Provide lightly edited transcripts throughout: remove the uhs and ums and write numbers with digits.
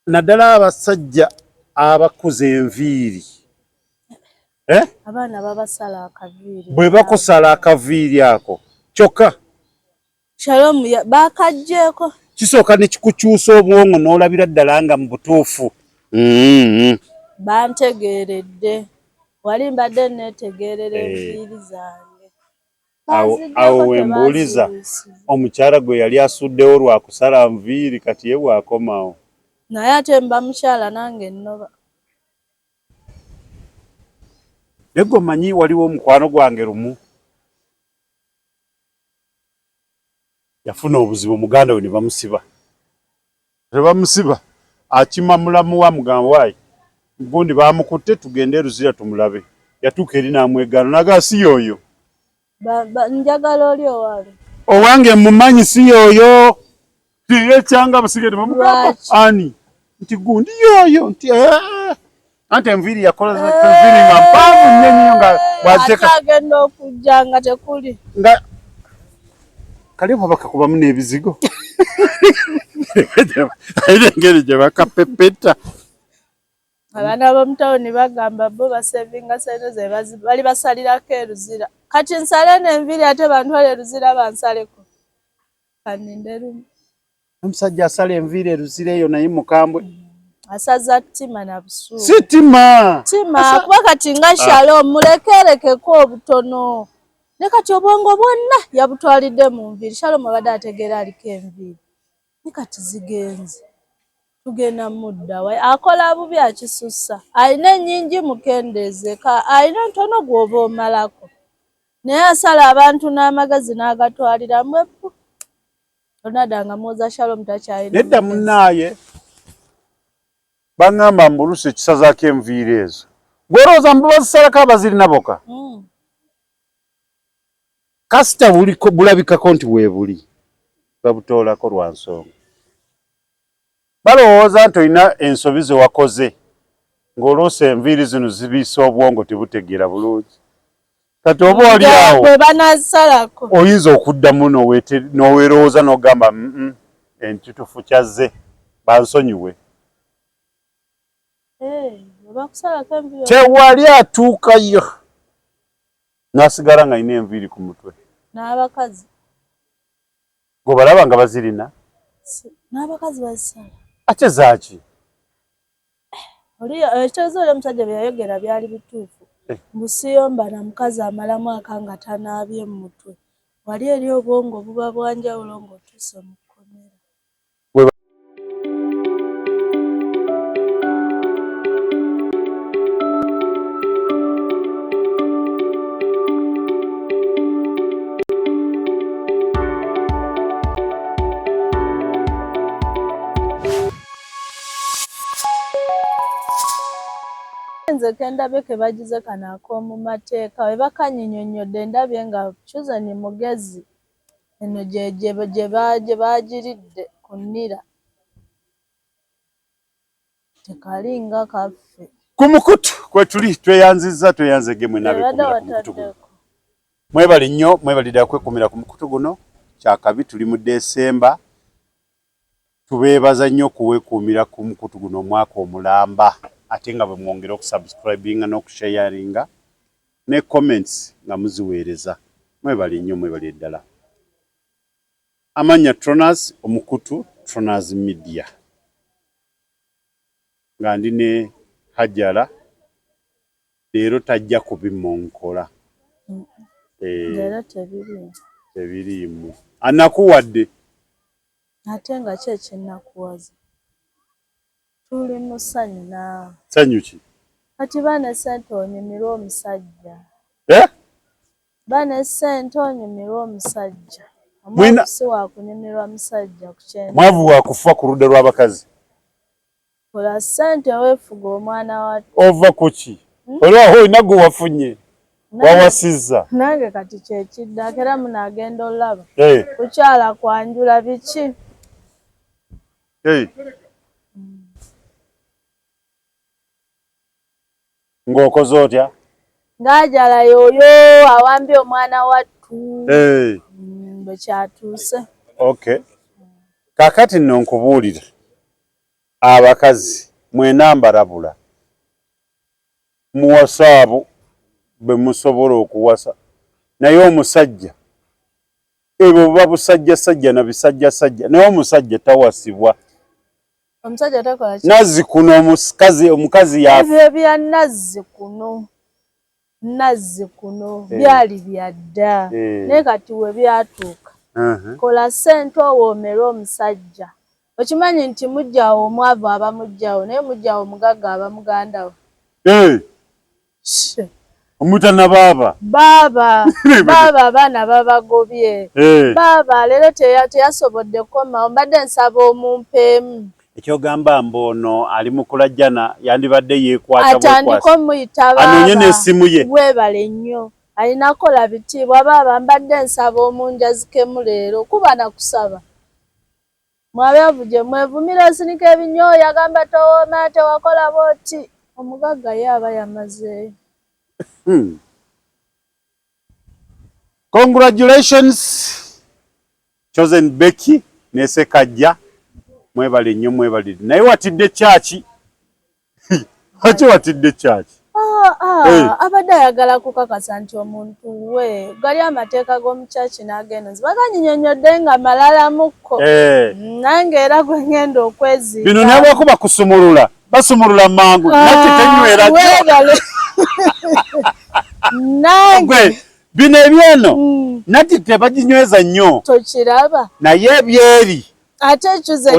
naddala abasajja abakuze enviiri abaana babasala akaviiri bwe bakusala akaviiri ako kyokka Shalom bakajjeeko kisooka ne kikukyusa obwongo n'olabira ddala nga mu butuufu bantegeeredde wali mbadde neetegeerera enviiri zange awo wembuuliza omukyala gwe yali asuddewo lwa kusala nviiri kati ye bw'akomawo naye ate mba mukyala nange nnoba negwe omanyi waliwo omukwano gwange lumu yafuna obuzibu muganda we ne bamusiba akima mulamu wa mugamba waayi gundi bamukutte tugende Luzira tumulabe yatuuka eri n'amwegaana naga si yoyo njagala oli owali owange mumanyi si yoyo tiyekyanga basigede bamugamba ani nti gundi yoyo nti ante enviiri yakola enviiri nga mpaavu nnyo nnyo nga bwaziteeka agenda okujja nga tekuli nga kale bwaba kakubamu n'ebizigo engeri gye bakapepeta abaana b'omutawuni bagamba bo basevinga sente ze bali basalirako e Luzira kati nsale n'enviiri ate bantwale e Luzira bansaleko kaninde lumu omusajja asala enviiri e Luzira eyo naye mukambwe asaza ttima na busuulu si ttima kuba kati nga Shalom mulekerekeko obutono ne kati obwongo bwonna yabutwalidde mu nviiri Shalom abadde ategeera aliko enviiri ne kati zigenze tugenda mudda we akola bubi akisussa alina ennyingi mukendeeze alina ntono gw'oba omalako naye asala abantu n'amagezi n'agatwalira mweppu onadanga mwoza Shalom takyalina nedda munnaaye baŋŋamba mbuluse ekisazaako enviiri ezo gw'olowooza mbu bazisalako abazirina boka kasita bulabikako nti weebuli babutoolako lwa nsonga balowooza nti olina ensobi ze wakoze ng'oloosa enviiri zino zibiisa obwongo tebutegeera bulungi kati oba oli awo oyinza okuddamu n'oweerowooza n'ogamba ekituufu kyazze bansonyiwe tewali atuukayo n'asigala ng'alina enviiri ku mutwe n'abakazi gwebalaba nga bazirina n'abakazi bazisala ate zaaki ekitegeeza oli omusajja bye yayogera byali bituufu busiyomba na mukazi amala mwaka nga tanaabye mu mutwe wali eri obwongo buba bwanjawulo ng'otuuse mu kkomera nze kendabye ke bagize kano ak'omu mateeka we bakanyinyonnyodde ndabye nga Chosen mugezi eno gye bagiridde ku nnira tekalinga kaffe ku mukutu kwe tuli tweyanze gemwe nabekumira ku mukutu guno mwebali nnyo mwebalidde kwekumira ku mukutu guno kyakabi tuli mu Desemba tubeebaza nnyo okuweekuumira ku mukutu guno omwaka omulamba ate nga bwe mwongera okusubscribinga n'okusharinga ne comments nga muziweereza mwebali nnyo mwebali eddala amanya Tronaz omukutu Tronaz Media nga ndi ne Hajjala leero tajja kubimonkola leero tebiriimu anakuwadde ate nga ki ekinnakuwaza tuli mu ssanyu naawe ssanyu ki kati bane ssente onyumirwa omusajja bane ssente onyumirwa omusajja omwavu si waakunyumirwa musajja ku kyenda mwavu waakufa ku ludda lw'abakazi kola ssente weefuga omwana wa ova ku ki olwaho olina gwe wafunye wawasizza nange kati kyekiddako era munaagenda olaba kukyala kwanjula biki ng'okoze otya ng'ajala y'oyo awambye omwana wattu bwe kyatuuse okay kaakati nno nkubuulira abakazi mwena mbalabula muwasa abo bwe musobola okuwasa naye omusajja ebyo babusajjasajja na bisajjasajja naye omusajja tawasibwa omusajja takola ki nazzi kuno omukazi ebyo bya nazzi kuno byali byadda naye kati we byatuuka kola ssente owoomera omusajja okimanyi nti mujjawo omwavu aba mujjawo naye mujjawo omugagga aba mugandawo omutana baaba abaana babagobye baaba leero teyasobodde kukomawo mbadde nsaba omumpeemu ekyogamba mbono ali mukulajjana yandibadde yeekwata atandika omuyita anoonye n'essimu ye weebale nnyo alinakola bitiibwa baaba mbadde nsaba omunjazikemu leero kuba nakusaba mwabeevu gye mwevumira osinika ebinyooyo agamba towooma tewakola bwoti omugagga ye aba yamazeeyo. Congratulations Chosen Becky ne Sekajja mwebale nnyo mwebale naye watidde kyaki ate watidde kyaki abadde ayagala kukakasa nti omuntu we gali amateeka g'omukyaki n'agenda zibaganyinyonnyodde nga malalamukko nange era gwe ngenda okweziika bino naye bwekuba kusumulula basumulula mangu nati tenywera nange bino ebyeno nati tebaginyweza nnyo tokiraba naye ebyeri ate ekyuze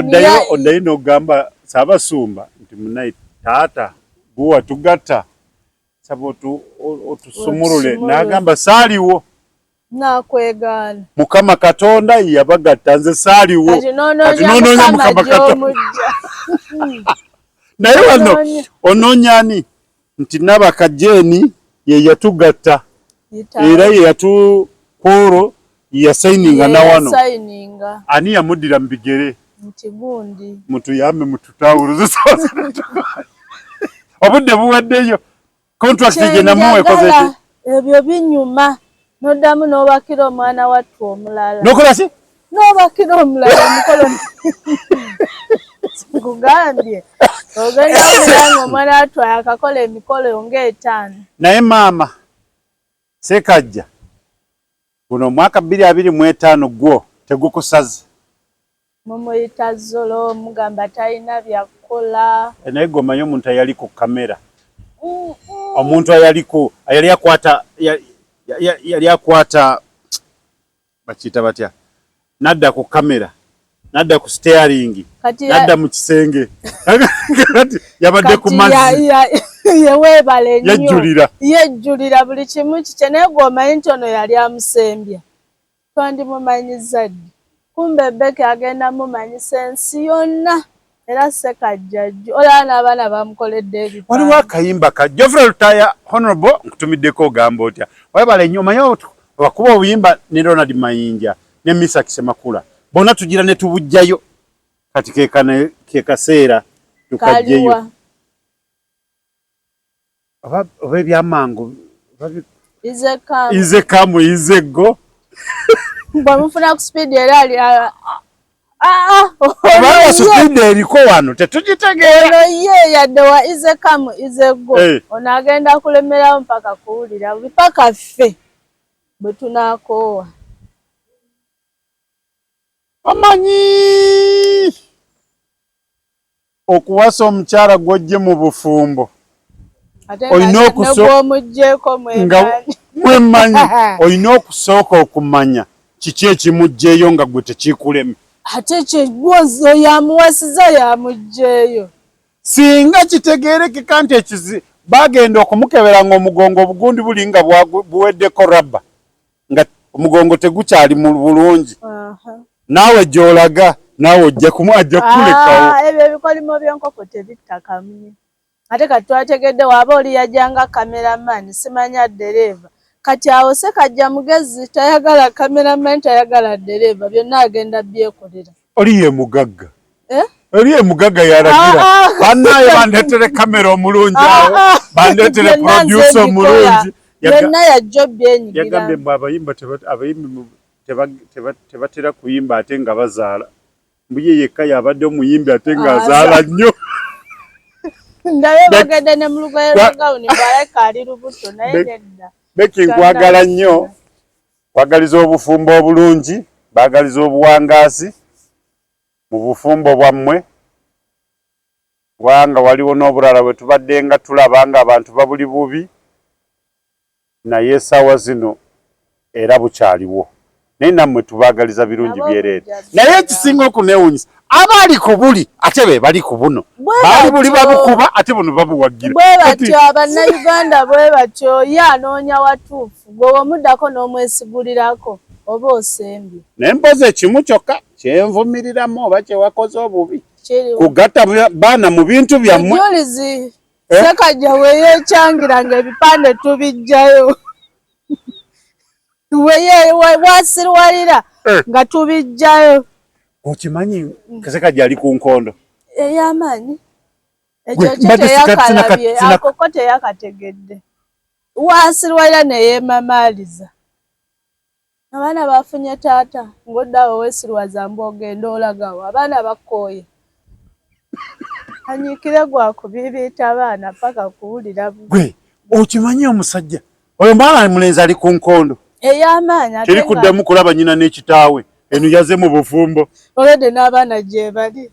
oddayo n'ogamba Ssaabasumba nti munaye taata guwa tugatta saba otusumulule n'agamba saaliwo nakwegaana Mukama Katonda yabagatta nze saaliwo kati noonoonya Mukama Katonda naye wano onoonya ani nti Nabakajeeni ye yatugatta era ye yatukooro yasayininga na wano ani yamuddira mu bigere nti gundi mutuyambe mututawuluze obudde buwaddeyo contract gye namuwe kozeki ebyo binyuma noddamu n'obakira omwana wattu omulala nokola ki n'obakira omulala omukolo nkugambye ogenda mulanga omwana wattu akakola emikolo ng'etaano naye maama Sekajja guno omwaka 2025 gwo tegukusaze mumuyita Zolo mugamba talina byakukola naye gomanyi omuntu ayali ku kamera omuntu yali akwata bakiyita batya nadda ku kamera nadda ku steering nadda mu kisenge yabadde ku mazzi yeweebale nnyo yejjulira buli kimu kikye naye gw'omanyi nti ono yali amusembya twandimumanyiza ddi kumbe Becky agenda mumanyisa ensi yonna era Sekajja olaba n'abaana bamukoledde ebipa waliwo akayimba ka Geoffrey Lutaya Honorable nkutumiddeko ogamba otya weebale nnyo omanyi wakuba obuyimba ne Ronald Mayinja ne Misa Kisemakula bonna tugira ne tubujjayo kati ke kaseera tukajjeyo oba ebyamangu ize kamu ize go bwamufuna ku speed era ali oba speed eriko wano tetugitegeera ye yadde wa ize kamu ize go ono agenda kulemerawo mpaka kuwulira mpaka ffe bwe tunaakoowa amanyi okuwasa omukyala gw'ojje mu bufumbo olina mwemanyi olina okusooka okumanya kiki ekimugjeeyo nga gwe tekikuleme ate kyegwozo yamuwasiza yamugjeeyo singa kitegeerekeka nti bagenda okumukebera nga omugongo obugundi buli nga buweddeko rabba nga omugongo tegukyali mu bulungi naawe gy'olaga naawe ojja kukulekawo ebyo ebikolimo by'enkoko tebitta kamunye ate kati twategedde waaba oli yajjanga kameramani simanya ddereeva kati awo Sekajja mugezi tayagala kameramani tayagala ddereeva byonna agenda byekolera oli ye mugagga oli ye mugagga yalagira bannaye bandeetere kamera omulungi awo bandeetere producer omulungi byonna yajjo byenyigira yagambye mbu abayimbi tebatera kuyimba ate nga bazaala mbuye yekka yabadde omuyimbi ate ng'azaala nnyo. Ndabe bagenda ne mu lugoye lwa gawuni bw'aleka ali lubuto naye nedda. Beki nkwagala nnyo, kwagaliza obufumbo obulungi, baagaliza obuwangaasi mu bufumbo bwammwe, kubanga waliwo n'obulala bwe tubadde nga tulaba ng'abantu babuli bubi, naye essaawa zino era bukyaliwo. Naye nammwe tubaagaliza birungi byereere. Naye ekisinga okuneewuunyisa, abaali ku buli ate be bali ku buno. Baali buli babukuba ate buno babuwagira. Bwe batyo Abannayuganda bwe batyo, ye anoonya watuufu. Gwe omuddako n'omwesigulirako oba osembye. Naye mpozi ekimu kyokka kyenvumiriramu oba kye wakoze obubi. Kugatta baana mu bintu byammwe. Omujulizi Ssekajja we yeekyangira ng'ebipande tubiggyayo. Wasirwalira nga tubiggyayo. Okimanyi Ssekajja ali ku nkondo ey'amaanyi ekyo teyakalabye akoko teyakategedde. Wasirwalira ne yeemamaaliza. Abaana bafunye taata ng'oddawo weesirwaza mbu ogenda olagawo abaana bakkooye. Anyiikire gwakubiibiita abaana paka kuwulira. Gwe okimanyi omusajja oyo mwana mulenzi ali ku nkondo ey'amaanyi teri kuddemu kulaba nnyina n'ekitaawe eno yaze mu bufumbo olwedde n'abaana gye bali.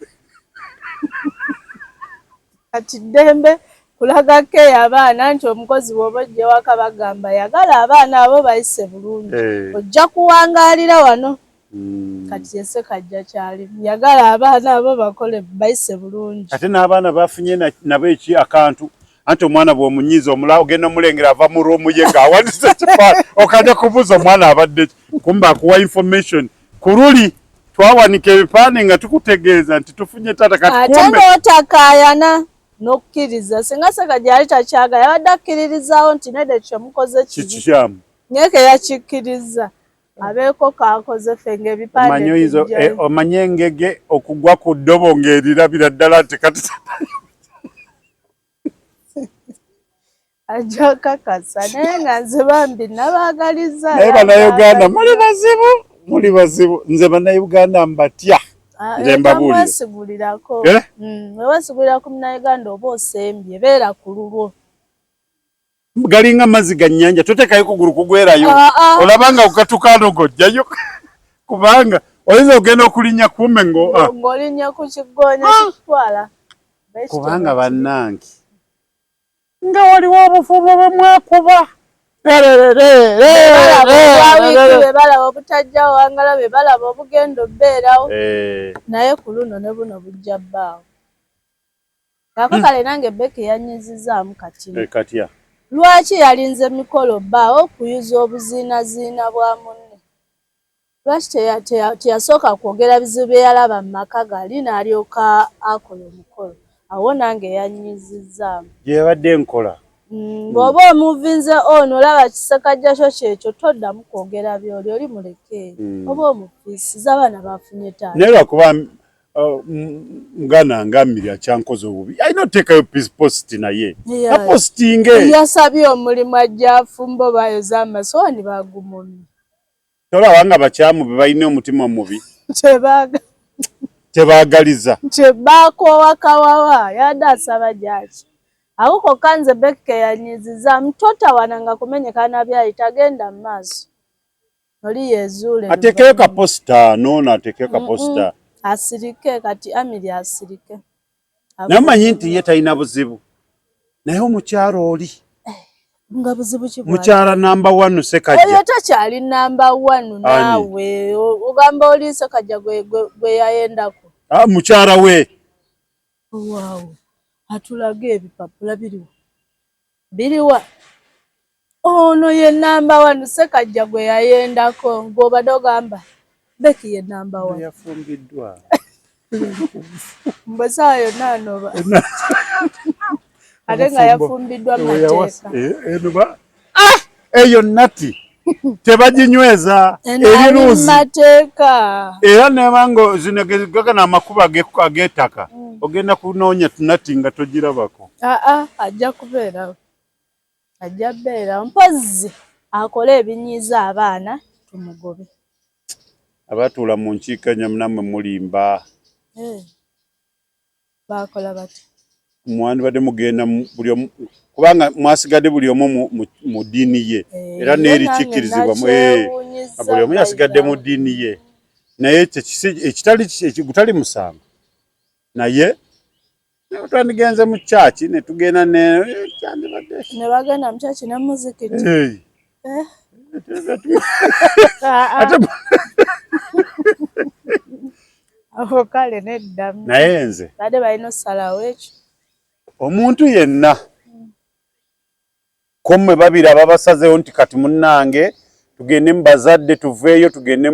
Kati ddembe kulagako eyo abaana nti omukozi bw'oba ojja waka bagamba yagala abaana abo bayise bulungi ojja kuwangaalira wano. Kati Ssekajja kyalimu yagala abaana abo bakole bayise bulungi. Ate n'abaana bafunye nabo akantu anti omwana bw'omunyiiza omulala ogenda omulengera ava mu ruumu ye ng'awanise ekifaananyi okajja kubuuza omwana abadde kumba akuwa information ku luli twawanika ebipande nga tukutegeeza nti tufunye taata kati ate n'otakaayana n'okkiriza singa Ssekajja yali takyagala yabadde akkiririzaawo nti nedda kyemukoze kikyamu naye ke yakikkiriza abeeko kaakoze ffe ng'ebipande omanye engege okugwa ku ddobo ng'erirabira ddala nti kati ajja kakasa naye nga nze bambi nabaagaliza. Naye Bannayuganda muli bazibu nze Bannayuganda mbatya nze mbabuulire. Weesigulirako weesigulira ku Munnayuganda oba osembye beera ku lulwo. Galinga mazzi ga nnyanja toteekayo kugulu kugwerayo olabanga kukatukano gojjayo kubanga oyinza ogenda okulinnya kuume ng'olinnya ku kiggoonya kikutwala kubanga bannange nga waliwo obufumbo bwe mwakuba bebalaba obutajja wangala bebalaba obugenda obbeerawo naye ku luno ne buno bujja bbaawo. Kaako kale nange Becky yanyizizaamu katya lwaki yalinze mikolo bbaawo okuyuza obuziinaziina bwa munne. Lwaki teyasooka kwogera bizibu bye yalaba mu maka gali n'alyoka akola omukolo. Awo nange yanyizizaamu gyebadde nkola. Bw'oba omuvinze ono olaba Ssekajja kyo kyekyo toddamu kwogera byoli oli muleke oba omufiisiza abaana bafunye taata. Naye lwakuba muganda ngambiri akyankoze obubi alina oteekayo positi naye apositinge. Yasabye omulimu ajja afumbo bayoza amasooni bagumumye. Tolaba nga bakyamu be balina omutima omubi tebaagaliza kyebaakoowa kawawa yadde asaba gyaki. Awo kokka nze Becky yanyiziza totawananga kumenyekana byali tagenda mu maaso. Oli yeezuule ateekeyo kaposita noono ateekeyo kaposita asirike kati Amiri asirike. Naye omanyi nti ye talina buzibu naye omukyalo oli nga buzibu ki mukyala namba 1 Ssekajja oyo takyali namba 1 naawe ogamba oli Ssekajja gwe yayendako mukyala we. Waawo atulaga ebipapula biriwa ono ye namba 1 Ssekajja gwe yayendako ng'obadde ogamba Becky ye namba 1 yafumbiddwa mbwe saa yonna anoba ate nga yafumbiddwa mateeka eyo nati tebaginyweza eriruuzi mateeka era nebanga zinegagana amakubo ag'ettaka ogenda kunoonya tunati nga togirabako. Ajja kubeerawo ajja beerawo mpozzi akole ebinyiiza abaana tumugobe. Abatuula mu nkiikanya nammwe mulimba bakola bati mwandibadde mugenda buli omu kubanga mwasigadde buli omu mu ddiini ye era n'erikikkirizibwa buli omu yasigadde mu ddiini ye naye ekitali musango naye twandigenze mu kyaki ne tugenda ne bagenda mu kyaki ne muzikiti aho kale nedda naye nze badde balina ossalawo ekyo omuntu yenna ko mmwe babiri ababasazeewo nti kati munnange tugende mu bazadde tuveeyo tugende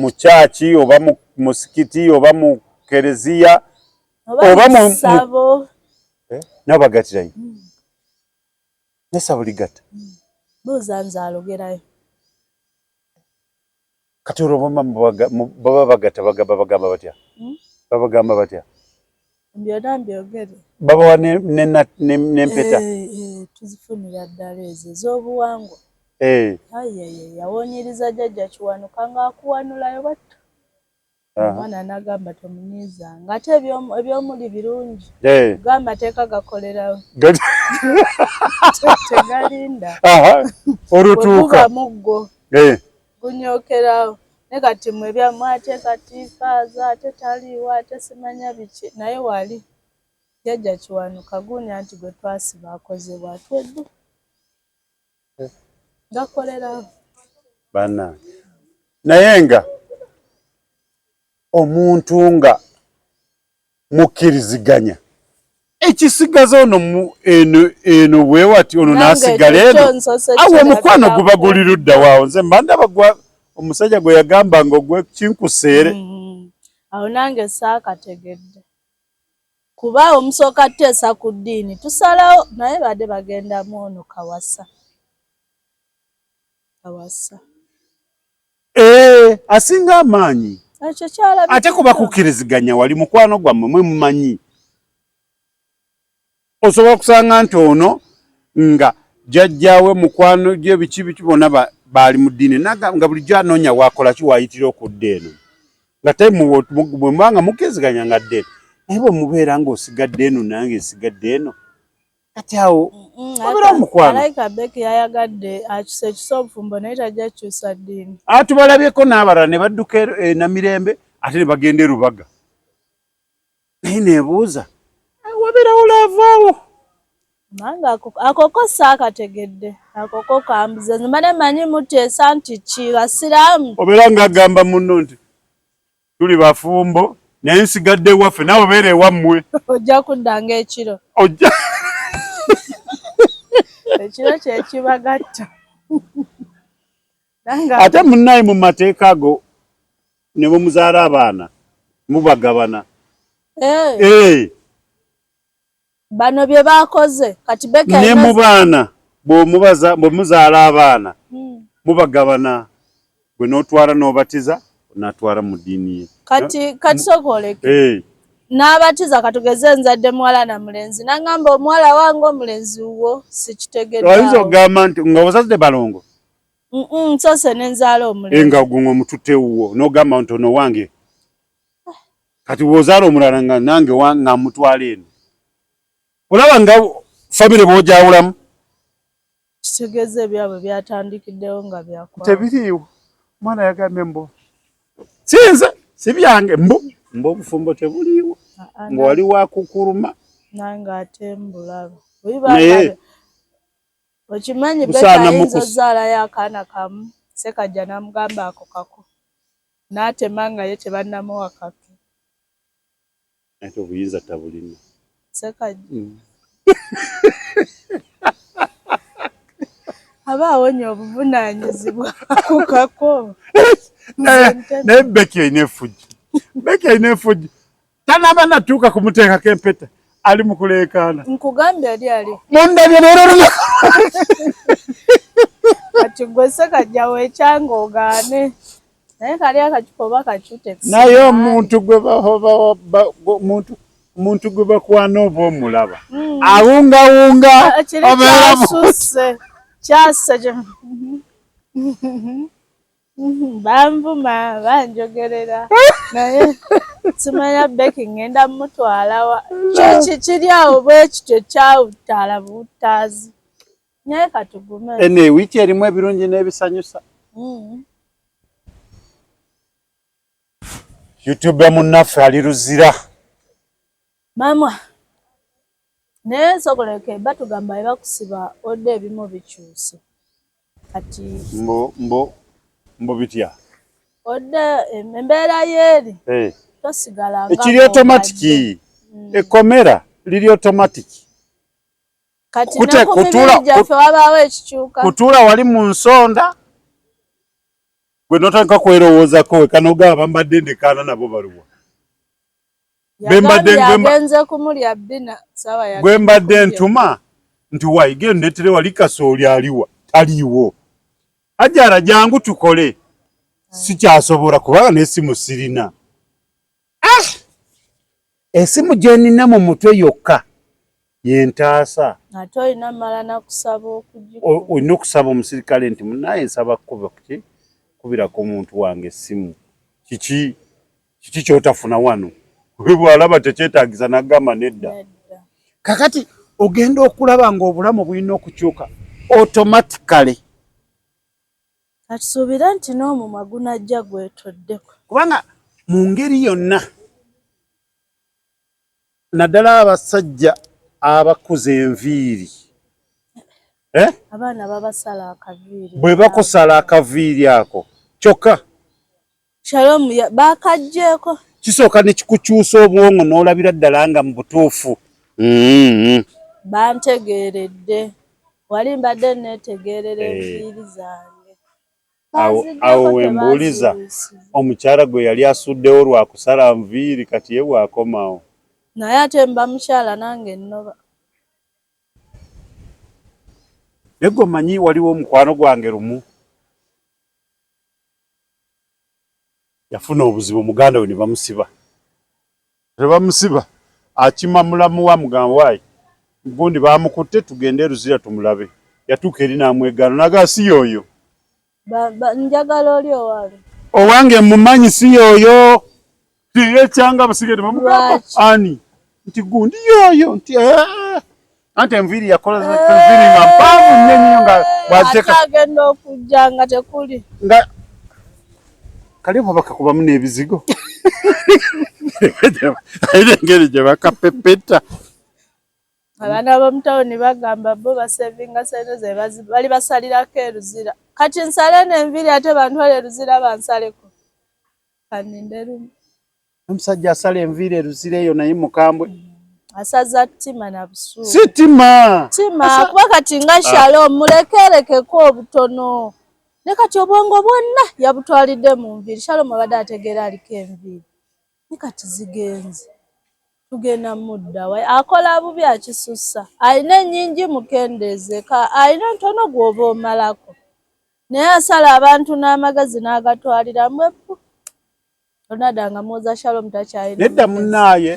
mu kyaki oba mu musikiti oba mu kereziya oba mu sabo nabo bagatirayo nesabo ligata buuza nze alogerayo kati olwo baba bagata bagamba batya babagamba batya byonna mbyogere babawa n'empeta tuzifunira ddala ezo ez'obuwangwa yawonyiriza jjajja Kiwanuka ng'akuwanulayo batto omwana n'agamba tomunyiizanga ate ebyomuli birungi gamba amateeka gakolerawo tegalinda olutuuka muggo gunyokerawo ne kati mwe byammwe ate kati faaza ate taliiwo ate simanya biki naye wali jjajja Kiwanuka gunya nti gwe twasiba akoze bw'atweddu gakolerawo bannange naye nga omuntu nga mukkiriziganya ekisigaza eno bwewati ono n'asigala eno awo omukwano guba guli ludda waawo nze mba ndaba omusajja gwe yagamba nga ogwe kinkuseere awo nange saakategedde kuba omusooka tuteesa ku ddiini tusalawo naye badde bagendamu ono Kawasa asinga amaanyi ate kuba kukkiriziganya wali mukwano gwammwe mwe mumanyi osobola kusanga nti ono nga jjajjaawe mukwano gye biki bonna baali mu ddiini nga bulijjo anoonya waakola ki waayitira okudda eno nga te bwe mubanga mukkiriziganya nga dda eno naye bwe mubeera ng'osigadde eno nange esigadde eno kati awo obeera omukwano Alaika Beki yayagadde akyusa ekisa obufumbo naye tajja kukyusa ddiini tubalabyeko n'abalala ne badduka Namirembe ate ne bagenda e Rubaga naye neebuuza wabeerawo olaavaawo nange akoko saakategedde akoko kambuze nzimane manyi muteesa nti ki basiraamu obeera ng'agamba munno nti tuli bafumbo naye nsigadde ewaffe naawe obeera ewammwe ojja kuddanga ekiro ekiro kyekibagatta ate munnaye mu mateeka ago ne bwe muzaala abaana mubagabana bano bye baakoze kati ne mu baana bwe muzaala abaana mubagabana gwe n'otwala n'obatiza n'atwala mu ddiini ye kati sokoleke n'abatiza katugeze nzadde muwala na mulenzi nangamba omuwala wange omulenzi wo sikitegedde oyinza okugamba nti nga bazadde balongo nsose nenzaala omulenzi nga gwe omututte wuwo n'ogamba nti ono wange kati bw'ozaala omulala nga nange nga mutwala eno olaba nga famire bw'ojawulamu kitegeeza ebyabwe byatandikiddewo nga byakwala tebiriiwo omwana yagambye mbo sinze si byange mbo obufumbo tebuliiwo nga wali wakukuruma nange ate mbulaba naye okimanyi Beka ayinza ozaalayo akaana kamu Ssekajja n'amugamba ako kako n'atema nga ye tebannamuwa kake ate obuyinza tabulina Ssekajja aba awonya obuvunaanyizibwa ku kako naye Beki alina efujjo tanaba natuuka kumuteekako empeta ali mu kuleekaana nkugambye ali mundabye leero kati gwe Ssekajja weekyanga ogaane naye kali akacupa oba kacute naye omuntu gwe bakwana oba omulaba awungawunga obeeramusse kyase banvuma banjogerera naye simanya beki ngenda mutwala wa kyo kiri awo bwekityo kyawutaala buutaazi naye katugume ene wiiki erimu ebirungi n'ebisanyusa YouTube munnaffe ali Luzira mama naye nsogoleke batugamba bakusiba odde ebimu bikyuse kati mbo bitya odde embeera yeeri tosigala nga ekiri automatic ekomera liri automatic kati nakumibiri gyaffe wabaawo ekikyuka kutuula wali mu nsonda gwe notandika kwerowoozako wekanogaba bambadde ndekaana nabo baluwa yagenze kumulya bbina sawa ya gwe mbadde ntuma nti wayi genda ndeetere wali kasooli aliwa taliiwo ajara jangu tukole sikyasobola kubanga n'essimu sirina esimu gyenina mu mutwe yokka yentaasa ate olina mala nakusaba olina okusaba omusirikale nti munaye nsaba kubirako omuntu wange essimu kiki kyotafuna wano bwalaba tekyetaagisa nagamba nedda kakati ogenda okulaba ng'obulamu bulina okukyuka automatically kati suubira nti n'omumwa gunajja gwetoddeko kubanga mu ngeri yonna naddala abasajja abakuza enviiri abaana babasala akaviiri bwe bakusala akaviiri ako kyokka Shalom bakajjeeko kisooka ne kikukyusa obwongo n'olabira ddala nga mu butuufu bantegeeredde wali mbadde neetegeerera enviiri zange awo wembuuliza omukyala gwe yali asuddewo lwakusala nviiri kati ye bwakomawo naye ate mba mukyala nange ennoba negwe omanyi waliwo omukwano gwange lumu yafuna obuzibu muganda we ne bamusiba akima mulamu wa mugamba waayi gundi bamukutte tugende Luzira tumulabe yatuuka eri n'amwegaana naga si yoyo njagala oli owali owange mumanyi si yoyo ekyanga basigede bamugamba ani nti gundi yoyo nti ante enviiri yakola enviiri nga mpaavu nnyo nga bwaziteeka agenda okujja nga tekuli nga kale baba kakubamu n'ebizigo engeri gye bakapepeta abaana b'omutawuni bagamba bo basevinga sente ze bali basalirako e Luzira kati nsale n'enviiri ate bantwale e Luzira bansaleko kaninde lumu omusajja asala enviiri e Luzira eyo naye mukambwe asaza ttima na busuulu si ttima kuba kati nga Shalom mulekerekeko obutono ne kati obwongo bwonna yabutwalidde mu nviiri Shalom abadde ategeera aliko enviiri ne kati zigenze tugenda mudda we akola bubi akisussa alina ennyingi mukendeezeka alina ntono gw'oba omalako naye asala abantu n'amagezi n'agatwalira mweppu onadanga mwoza Shalom takyalina nedda munnaaye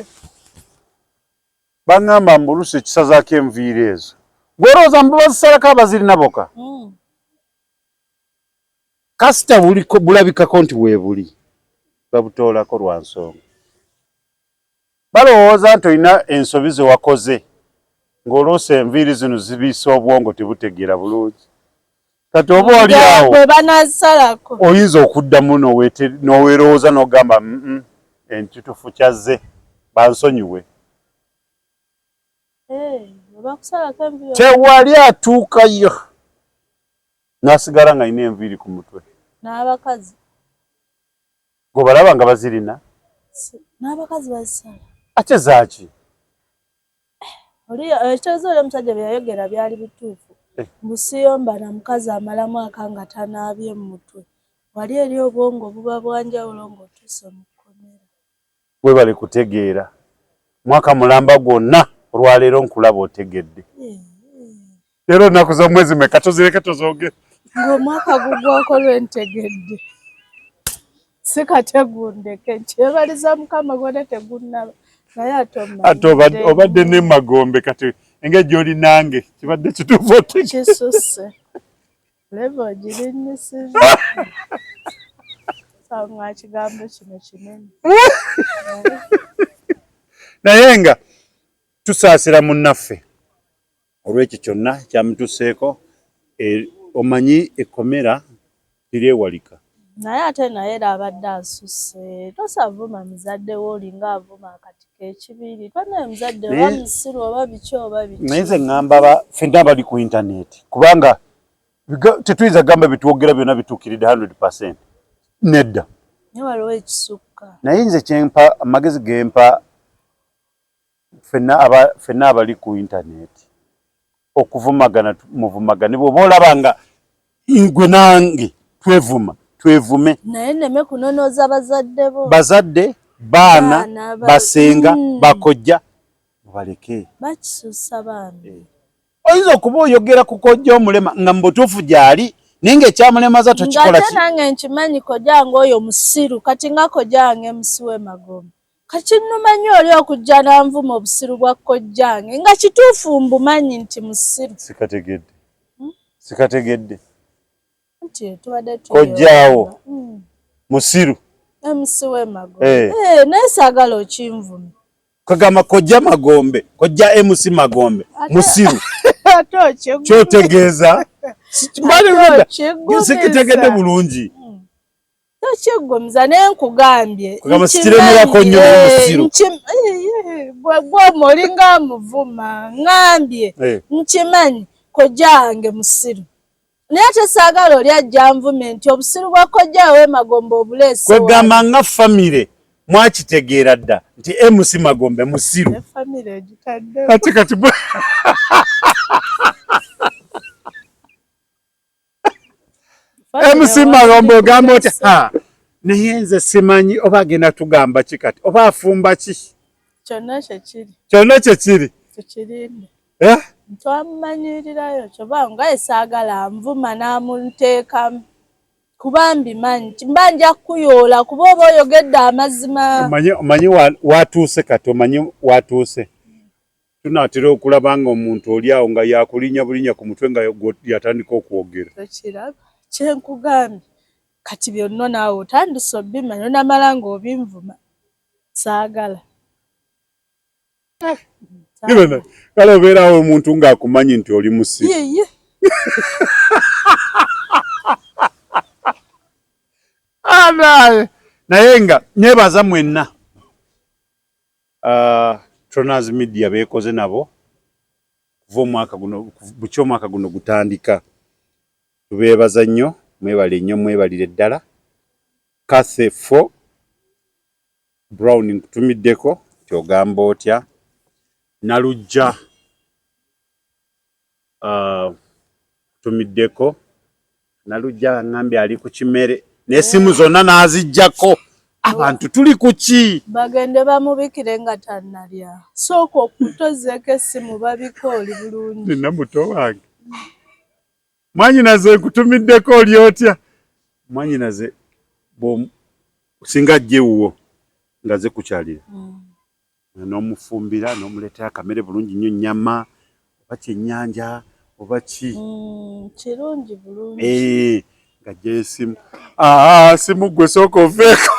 baŋŋamba mbuluse ekisazaako enviiri ezo gw'olowooza mbu bazisalako abazirina boka kasita bulabikako nti weebuli babutoolako lwa nsonga balowooza nti olina ensobi ze wakoze ng'oloosa enviiri zino zibiisa obwongo tebutegeera bulungi kati oba oli awo banazisalako oyinza okuddamu n'oweerowooza n'ogamba ekituufu kyazze bansonyiwe tewali atuukayo n'asigala ng'alina enviiri ku mutwe n'abakazi gwebalaba nga bazirina n'abakazi bazisala ate zaaki ekitegeeza oli omusajja bye yayogera byali bituufu busiyomba na mukazi amala mwaka nga tanaabye mu mutwe wali eri obwongo buba bwanjawulo ng'otuuse mu kkomera webale kutegeera mwaka mulamba gwonna olwaleero nkulaba otegedde leero nnaku z'omwezi meka tozireke tozoogere ng'omwaka gugwako lwentegedde si kategundeke nkyebaliza mukama gwone tegunnaba naye ate obadde n'emagombe kati engeri gy'oli nange kibadde kituufu otegedde kisusse lebo ogirinyisiza sawa nga kigambo kino kinene naye nga tusaasira munnaffe olw'ekyo kyonna kyamutuseeko omanyi ekkomera liryewalika naye ate naye abadde asusse tosavuma muzadde w'olinga avuma akati k'ekibiri twana muzadde oba musiru oba biki oba biki naye nze ŋŋamba ffenna abali ku intaneti kubanga tetuyinza gamba bitwogera byonna bituukiridde 100% nedda naye waliwo ekisukka naye nze kyempa amagezi gempa ffenna abali ku intaneti okuvumagana muvumagane bw'oba olaba nga gwe nange twevume naye nneme kunonooza bazadde bo bazadde baana basenga bakojja mubaleke bakisuusa baana oyinza okuba oyogera ku kojja omulema nga mu butuufu gy'ali naye ng'ekyamulemaza tokikola ng'ate nange nkimanyi kojjange oyo musiru kati nga kojjange musiwe magombe kati nnumanyi oli okujja nanvuma obusiru bwa kojjange nga kituufu mbumanyi nti musiru sikategedde nti tubadde kojjaawo musiru musiwe magombe naye saagala okinvume kagamba kojja magombe kojja MC magombe musiru kyotegeeza sikitegedde bulungi tokiggumiza naye nkugambye sikiremerako nnyo musiru gw'oma olinga amuvuma ŋŋambye nkimanyi kojja wange musiru naye ate saagala oli ajja nvume nti obusiru bwa kojja we magombe obuleese kwegamba nga famire mwakitegeera dda nti MC magombe musiru ate kati MC magombe ogamba otya naye nze simanyi oba agenda tugamba ki kati oba afumba ki kyonna kyekiri tukirinde ntwamumanyirirayo kyoba nga esaagala nvuma n'amunteekamu kuba mbimanyi mba nja kukuyoola kuba oba oyogedde amazima omanyi watuuse kati omanyi watuuse tunaatera okulaba nga omuntu oli awo nga yakulinya bulinya ku mutwe nga yatandika okwogera tokiraba kyenkugambye kati byonna naawe otandise obimanya onamala ng'obinvuma saagala kale obeerawo omuntu ng'akumanyi nti oli musiru naye nga nebaza mwenna Tronaz Media beekoze nabo kuva omwaka guno bukya omwaka guno gutandika tubeebaza nnyo mwebale nnyo mwebalire ddala Kathe 4 Brown nkutumiddeko kyogamba otya Nalujja tumiddeko Nalujja ngambye ali ku kimere n'essimu zonna n'aziggyako abantu tuli ku ki bagende bamubikire nga tannalya sooka okutozeeko essimu babiko oli bulungi nina muto wange mwanyinaze nkutumiddeko oli otya mwanyinaze singa ajje wuwo nga ze kukyalira n'omufumbira n'omuleetera akamere bulungi nnyo nnyama oba kyennyanja oba ki kirungi bulungi ng'ajja esimu simu gwe sooka oveeko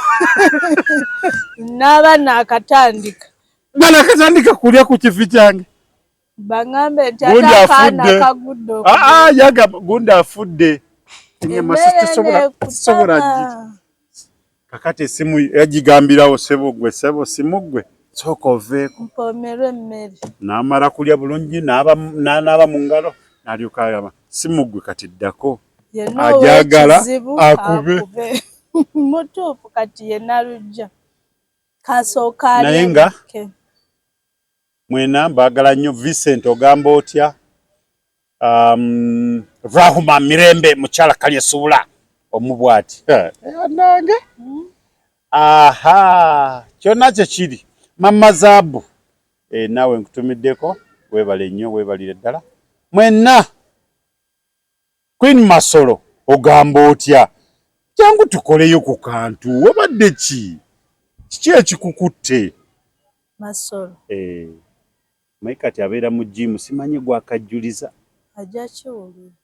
n'abaana akatandika nakatandika kulya ku kifi kyange baŋŋambe nti ate akaana kagudde yagamba gundi afudde enyama sisobola kakati esimu yagigambirawo sebo gwe sebo simu gwe sooka oveeko mpomerwe emmere n'amala kulya bulungi n'anaaba mu ngalo n'alyoka agamba simu gwe kati ddako ajagala akube mutuufu kati ye Nalujja kasooka naye nga mwena mbaagala nnyo Vincent ogamba otya Rahuma Mirembe mukyala Kalye Suula omubwati nange kyonna kyekiri Mama Zaabu naawe nkutumiddeko weebale nnyo weebalire ddala mwenna Queen Masolo ogamba otya jangu tukoleyo ku kantu wabadde kiki ekikukutte Masolo Maikati abeera mu jimu simanyi gwakajjuliza ajja kiwulira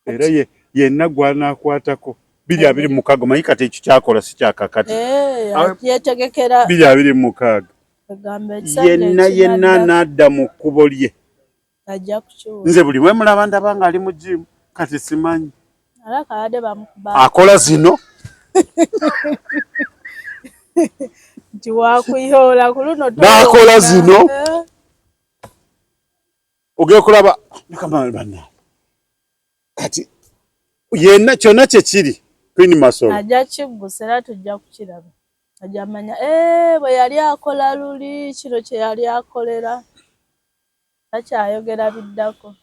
era yenna gwanaakwatako 226 manyi kati ekyo kyakola si kyakakati yetegekera 226 yenna n'adda mu kkubo lye ajja kukyusa nze buli mulaba ndaba ali mu gym kati simanyi alakade bamukuba akola zino nti wakuyola ku luno n'akola zino ogenda kulaba bana kati yenna kyonna kyekiri Queen Masoro ajja kiggusa era tujja kukiraba ajja manya bwe yali akola luli kino kye yali akolera akyayogera biddako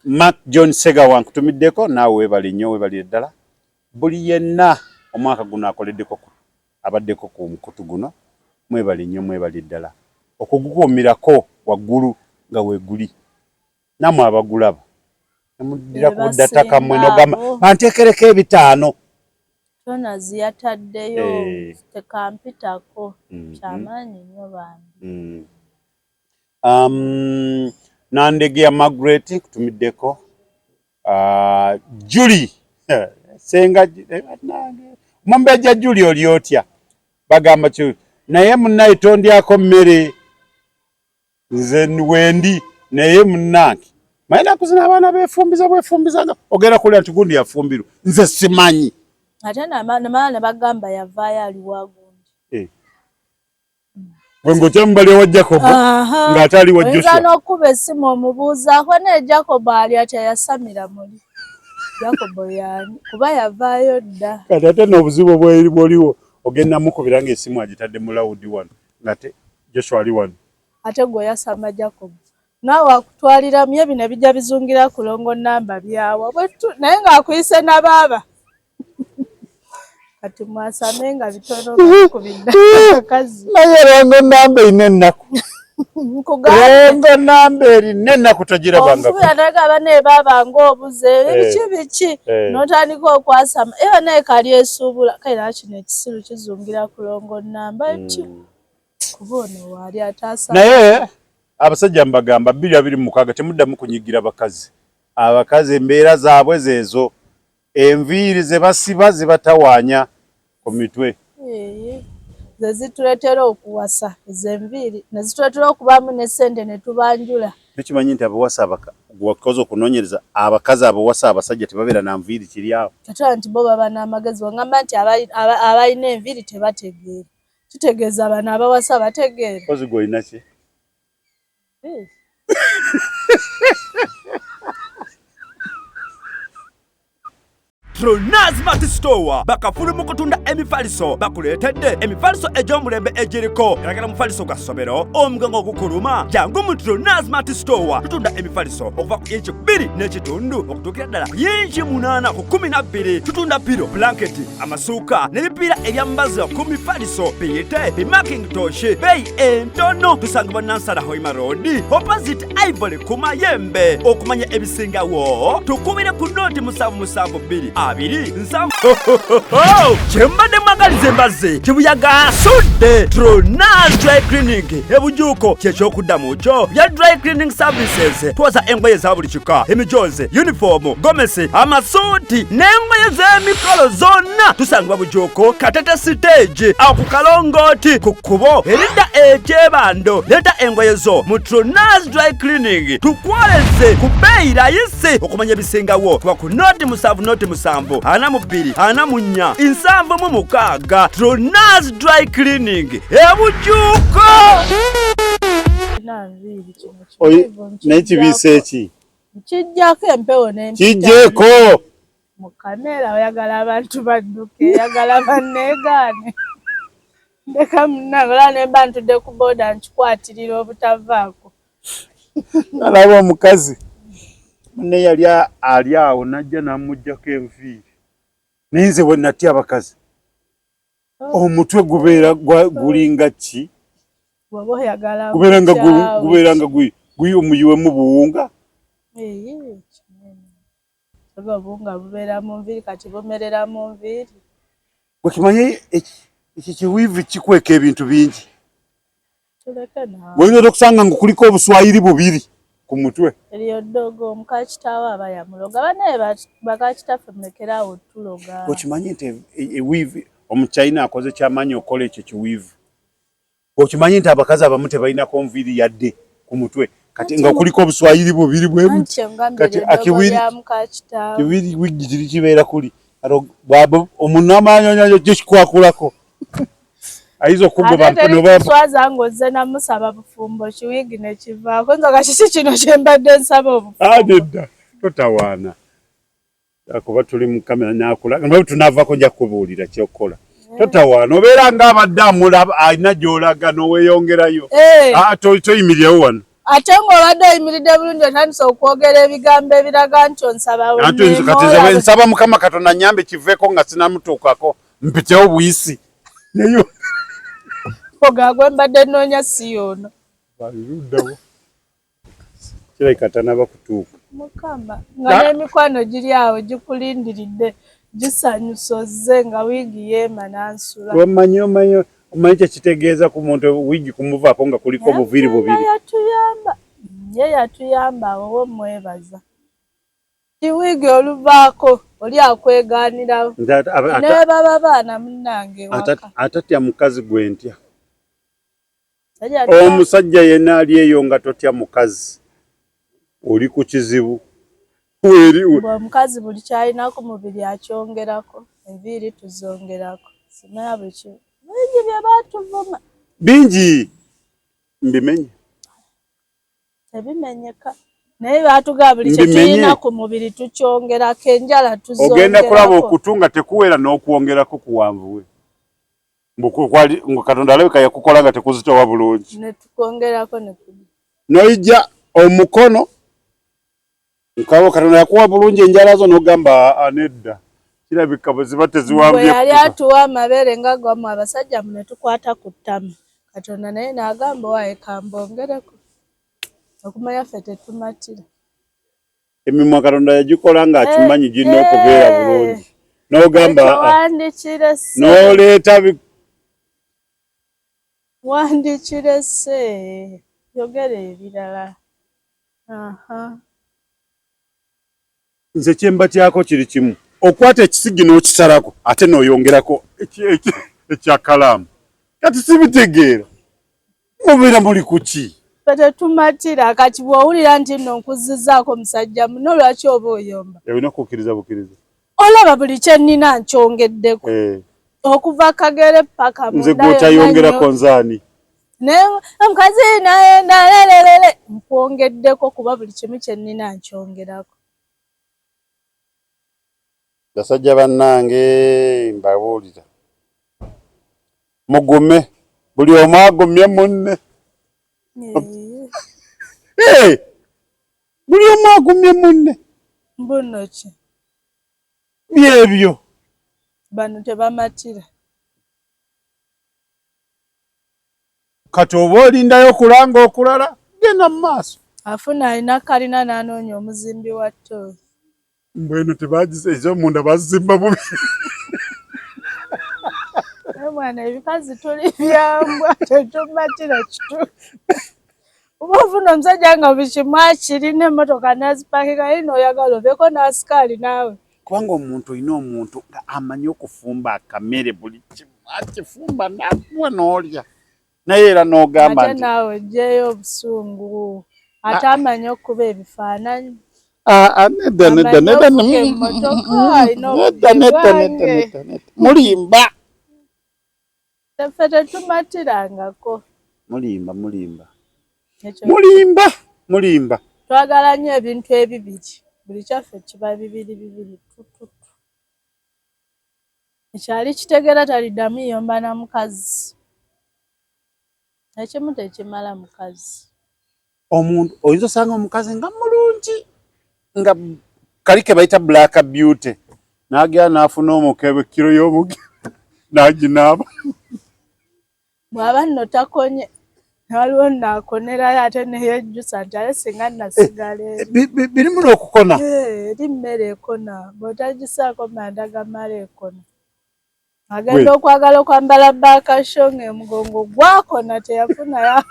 Mark John Segawa nkutumiddeko naawe weebali nnyo weebali ddala buli yenna omwaka guno akoleddeko abaddeko ku mukutu guno mwebali nnyo mwebali ddala okugukuumirako waggulu nga weeguli namwe abagulaba nemuddira ku ddata kammwe nogamba anteekereko 5 tona ziyataddeyo tekampitako kyamaanyi nnyo bambi Nandege ya Margaret kutumiddeko Julie senga Mwambeja Julie oli otya bagamba kyo naye munnaye tondyako mmere nze wendi naye munnange mayina kuzina abaana befumbiza ogera kulya nti gundi yafumbirwa nze simanyi ate namala ne bagamba yavaayo ali wagundi Wengo chambali wa Jacob ng'atali wa Joshua oyinza n'okuba essimu omubuuzaako ne Jacob ali atya yasamira muli Jacob yani kuba yavaayo dda kati ate n'obuzibu bw'oliwo ogenda mukubira ng'essimu agitadde mu lawudi wano ng'ate Joshua ali wano ate gwe yasama Jacob naawe akutwaliramu ye bino bijja bizungira kulongo namba byawa naye ng'akuyise na baaba kati mwasame nga bitono kubidda kazi naye rongo namba ine ennaku rongo namba erina ennaku togirabanga omufuya nagaba ne baaba ng'obuze biki n'otandika okwasama era naye kali esuubula kale naye kino ekisiru kizungira kulongo namba ki kuba ono waali ataasama naye abasajja mbagamba 226 temuddamu kunyigira bakazi abakazi embeera zaabwe zeezo enviiri ze basiba zibatawaanya ku mitwe ze zituleetera okuwasa ez'enviiri ne zituleetera okubaamu n'essente ne tubanjula nekimanyi nti abawasa wakoze okunoonyereza abakazi abawasa abasajja tebabeera na nviiri kiri awo katula nti bo baba n'amagezi wangamba nti abalina enviiri tebategeera kitegeeza abana abawasa bategeera kozi gwolina ki Tronaz Mart Store bakafulu mu kutunda emifaliso bakuleetedde emifaliso egy'omulembe egiriko galagala mufaliso gwa ssomero omugango ogukuluma jangu mu Tronaz Mart Store tutunda emifaliso okuva ku inchi 2 n'ekitundu okutuukira ddala ku inchi 8 ku 12 tutunda piro blanketi amasuuka n'ebipiira ebyambaza ku mifaliso biyite bimakintosh beeyi entono tusangibwa Nansana Hoima Road opposite Ivory ku Mayembe okumanya ebisingawo tukubire ku noti 772 abiri nsamu kyembadde mwagaliza embaze kibuyaga asudde Tronaz Dry Cleaning ebujuuko kyekyokuddamu kyo bya dry cleaning services twoza engoye za buli kika emijoze uniform gomesi amasuuti n'engoye z'emikolo zonna tusangibwa bujuuko Katete stage awo ku Kalongooti ku kkubo eridda ekyebando leeta engoye zo mu Tronaz Dry Cleaning tukwoleze ku bbeeyi rayisi okumanya ebisingawo kuba ku noti 7 noti 7 42 44 76 Tronaz Dry Cleaning ebujuuko naye kibiisa eki kijjako empewo kijjeeko mu kamera oyagala abantu badduke oyagala banneegaane ndeka munnange olaba ne mba ntudde ku booda nkikwatirira obutavaako alaba omukazi munne yali ali awo najja n'amuggyako enviiri naye nze bwe natya abakazi omutwe gubeera gulinga ki gubeera nga guyumuyiwemu buwunga obuwunga bubeera mu nviiri kati bumerera mu nviiri gwe kimanye ekyo kiwiivu kikweka ebintu bingi tuleke naawe weyinza okusanga nga kuliko obuswayiri bubiri ku mutwe eriyo ddogo mukakitawa abayamuloga bane bakakitaffe mulekerawo tuloga. Okimanyi nti eweave omuchina akoze kyamanyi okola ekyo kiweave. Okimanyi nti abakazi abamu tebalinako nviiri yadde ku mutwe kati nga kuliko obuswayiri bubiri bwe buti kati akiwiri wigi kiri kibeera kuli bwabo omuntu n'amaanyonyo gye kikwakulako ayiza okugoba nswaza ng'ozze namusaba bufumbo kiwigi ne kivaako nzoga kiki kino kye mbadde nsaba obufumbo. Nedda totawaana kuba tuli mu kamera nakulaga naye tunaavaako nja kubuulira ky'okola. Totawaana obeera ng'abadde amulaba alina gy'olaga n'oweeyongerayo. Toyimirirawo wano. Ate ng'obadde oyimiridde bulungi otandise okwogera ebigambo ebiraga nti onsaba kati nsaba Mukama Katonda nnyambe kiveeko nga sinamutuukako mpitewo buyisi. Nayo ogagwe mbadde nnoonya si yono. Luddawo. Kirabika tanaba kutuuka. Mukama nga n'emikwano giri awo gikulindiridde gisanyusozze nga wiigi yeema n'ansula. Omanyi kyekitegeeza ku muntu wiigi kumuvaako nga kuliko obuviiri bubiri. Ye yatuyamba awo mwebaza. Kiwiigi oluvaako oli akwegaanirawo. Ne baba baana munnange waka. Atatya mukazi gwe ntya. Omusajja yenna ali eyo nga totya mukazi. Oli ku kizibu. Omukazi buli kyalinaku mubiri akyongerako. Enviiri tuzongerako. Simanya buli kimu. Bingi bye baatuvuma. Bingi mbimenye. Tebimenyeka. Naye baatugaba buli kye tulina ku mubiri tukyongerako enjala tuzongerako. Ogenda kulaba okutunga tekuwera n'okwongerako kuwanvuwe. Ngo Katonda alabika yakukola nga tekuzitowa bulungi. Ne tukwongerako ne kubi. Noijja omukono nkawo Katonda yakuwa bulungi enjala zo n'ogamba nedda. Kirabika bwe ziba teziwambye. Bwe yali atuwa amabeere nga gwamu abasajja mu ne tukwata ku ttama. Katonda naye n'agamba waaye kambongereko. Okumanya ffe tetumatira. Emimwa Katonda yagikola ng'akimanyi girina okubeera bulungi. N'ogamba n'oleeta wandikire se yogera ebirala. Nze kyembatyako kiri kimu. Okwata ekisigi n'okisalako ate n'oyongerako ekyakalaamu. Kati sibitegeera. Mubeera muli ku ki? Tetumatira kati bw'owulira nti nno nkuzizzaako musajja muno lwaki oba oyomba? Olina okukkiriza bukkiriza. Olaba buli kye nnina nkyongeddeko. Okuva Kagere paka nze gw'otayongerako nzaani? Omukazi nayenda lelelele nkwongeddeko kuba buli kimu kye nnina nkyongerako. Basajja bannange mbabuulira. Mugume buli omu agumye munne. Buli omu agumye munne. Mbuno ki? Byebyo. Bano tebamatira. Kati oba olindayo okulanga okulala genda mu maaso. Afuna alina kalina n'anoonya omuzimbi wa ttooyi. Mbwenu tebagize ez'omunda bazimba bubi. Mwana ebikazi tuli byambwa tetumatira kitu. Oba ofuna omusajja nga buli kimu akirina emmotoka n'azipakika yino oyagala obeeko n'asikaali naawe. Kubanga omuntu olina omuntu nga amanyi okufumba akamere buli kimu akifumba n'akuwa n'olya. Naye era n'ogamba nti ate naawe oggyeyo obusungu ate amanyi okuba ebifaananyi. Nedda mulimba. Ffe tetumatirangako. Mulimba. Twagala nnyo ebintu ebibiri. Buli kyaffe kiba bibiri tututu. Ekyali kitegeera taliddamu yomba na mukazi. Ekimu tekimala mukazi. Omuntu oyinza osanga omukazi nga mulungi nga kalike bayita black beauty n'agenda n'afuna omukebe kiro y'omugero n'aginaaba. Bw'aba nno takonye waliwo naakonerayo ate neyejjusa nti ale singa nasigala birimu n'okukona. Eri mmere ekona bw'otagisaako manda gamala ekona. Agenda okwagala okwambala bakasho ng'emugongo gwakona teyafunayo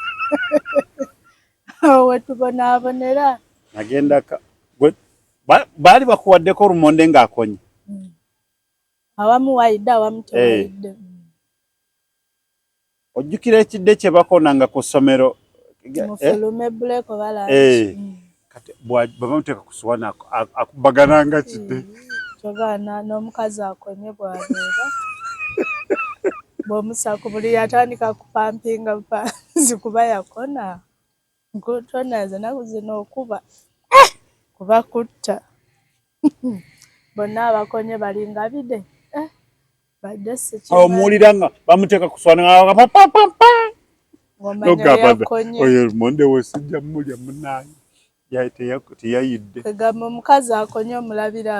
we tubonaabonera nagenda baali bakuwaddeko olumonde ng'akonye awamu wayidde awamu tewayidde ojjukira ekidde kye bakonanga ku ssomero mufulume buleko bala kati bamuteeka ku suwani akubagananga kidde kyogana n'omukazi akonye bwabeera bw'omusaku buli yatandika kupampinga bupanzi kuba yakona nkutonaze naku zino okuba kuba kutta bonna abakonye balinga bide badde omuwulira nga bamuteeka ku suwani oyo monde wesijja mulya munaye teyayidde egamba omukazi akonye omulabira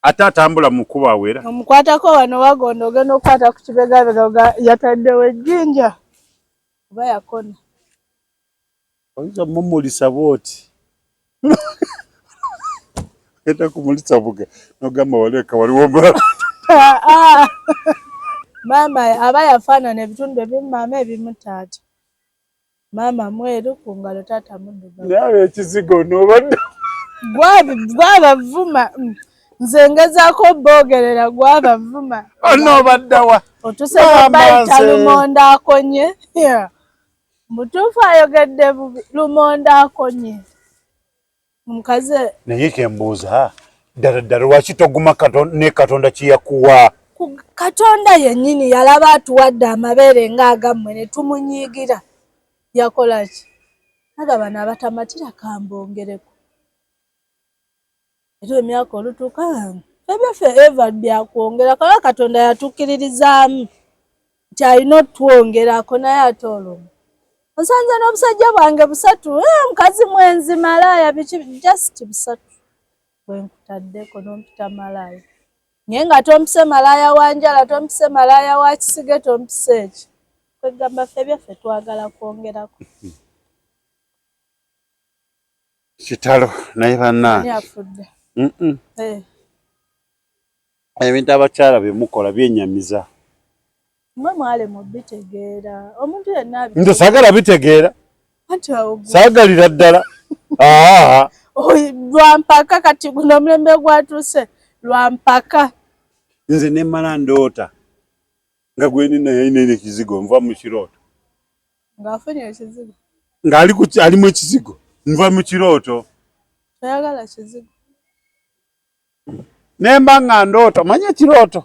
ate atambula mu kkubo awera omukwatako wano wagonda ogenda okukwata ku kibegabega yataddewo ejjinja kuba yakona oyinza mumulisa bwoti eta kumulisa buga nogamba waleka waliwo omulala maama aba yafaanana ebitundu ebimu maama ebimu taata maama mweru ku ngalo taata muddugavu naye ekizigo n'obadde gwabavuma nze ngezaako boogerera gwabavuma onoobaddawa otusema bayita lumonda akonye mutuufu ayogedde bubi lumonda akonye omukazi naye kembuuza ddala lwaki toguma ne katonda kiyakuwa katonda yennyini yalaba atuwadde amabeere ng'agammwe ne tumunyiigira yakola ki aga bano abatamatira kambongereko era emyaka olutuuka ebyaffe eva byakwongera kaba katonda yatukkiririzaamu nti alina otwongerako naye ate olwo osanze n'obusajja bwange busatu mukazi mwenzi malaaya biki just busatu bwenkutaddeko n'ompita malaaya naye nga tompise malaaya wa njala tompise malaaya wa kisige tompise eki kwegamba ffe byaffe twagala kwongerako kitalo naye bannange yafudde ebintu abakyala byemukola byenyamiza mwe mwale mubitegeera omuntu yenna nze saagala bitegeera saagalira ddala lwampaka kati guno omulembe gwatuuse lwampaka nze nemmala ndoota nga gweni naye ayina ekizigo nva mu kirooto ng'afunye ekizigo ng'alimu ekizigo nva mu kirooto toyagala kizigo nemba nga ndoota manye ekirooto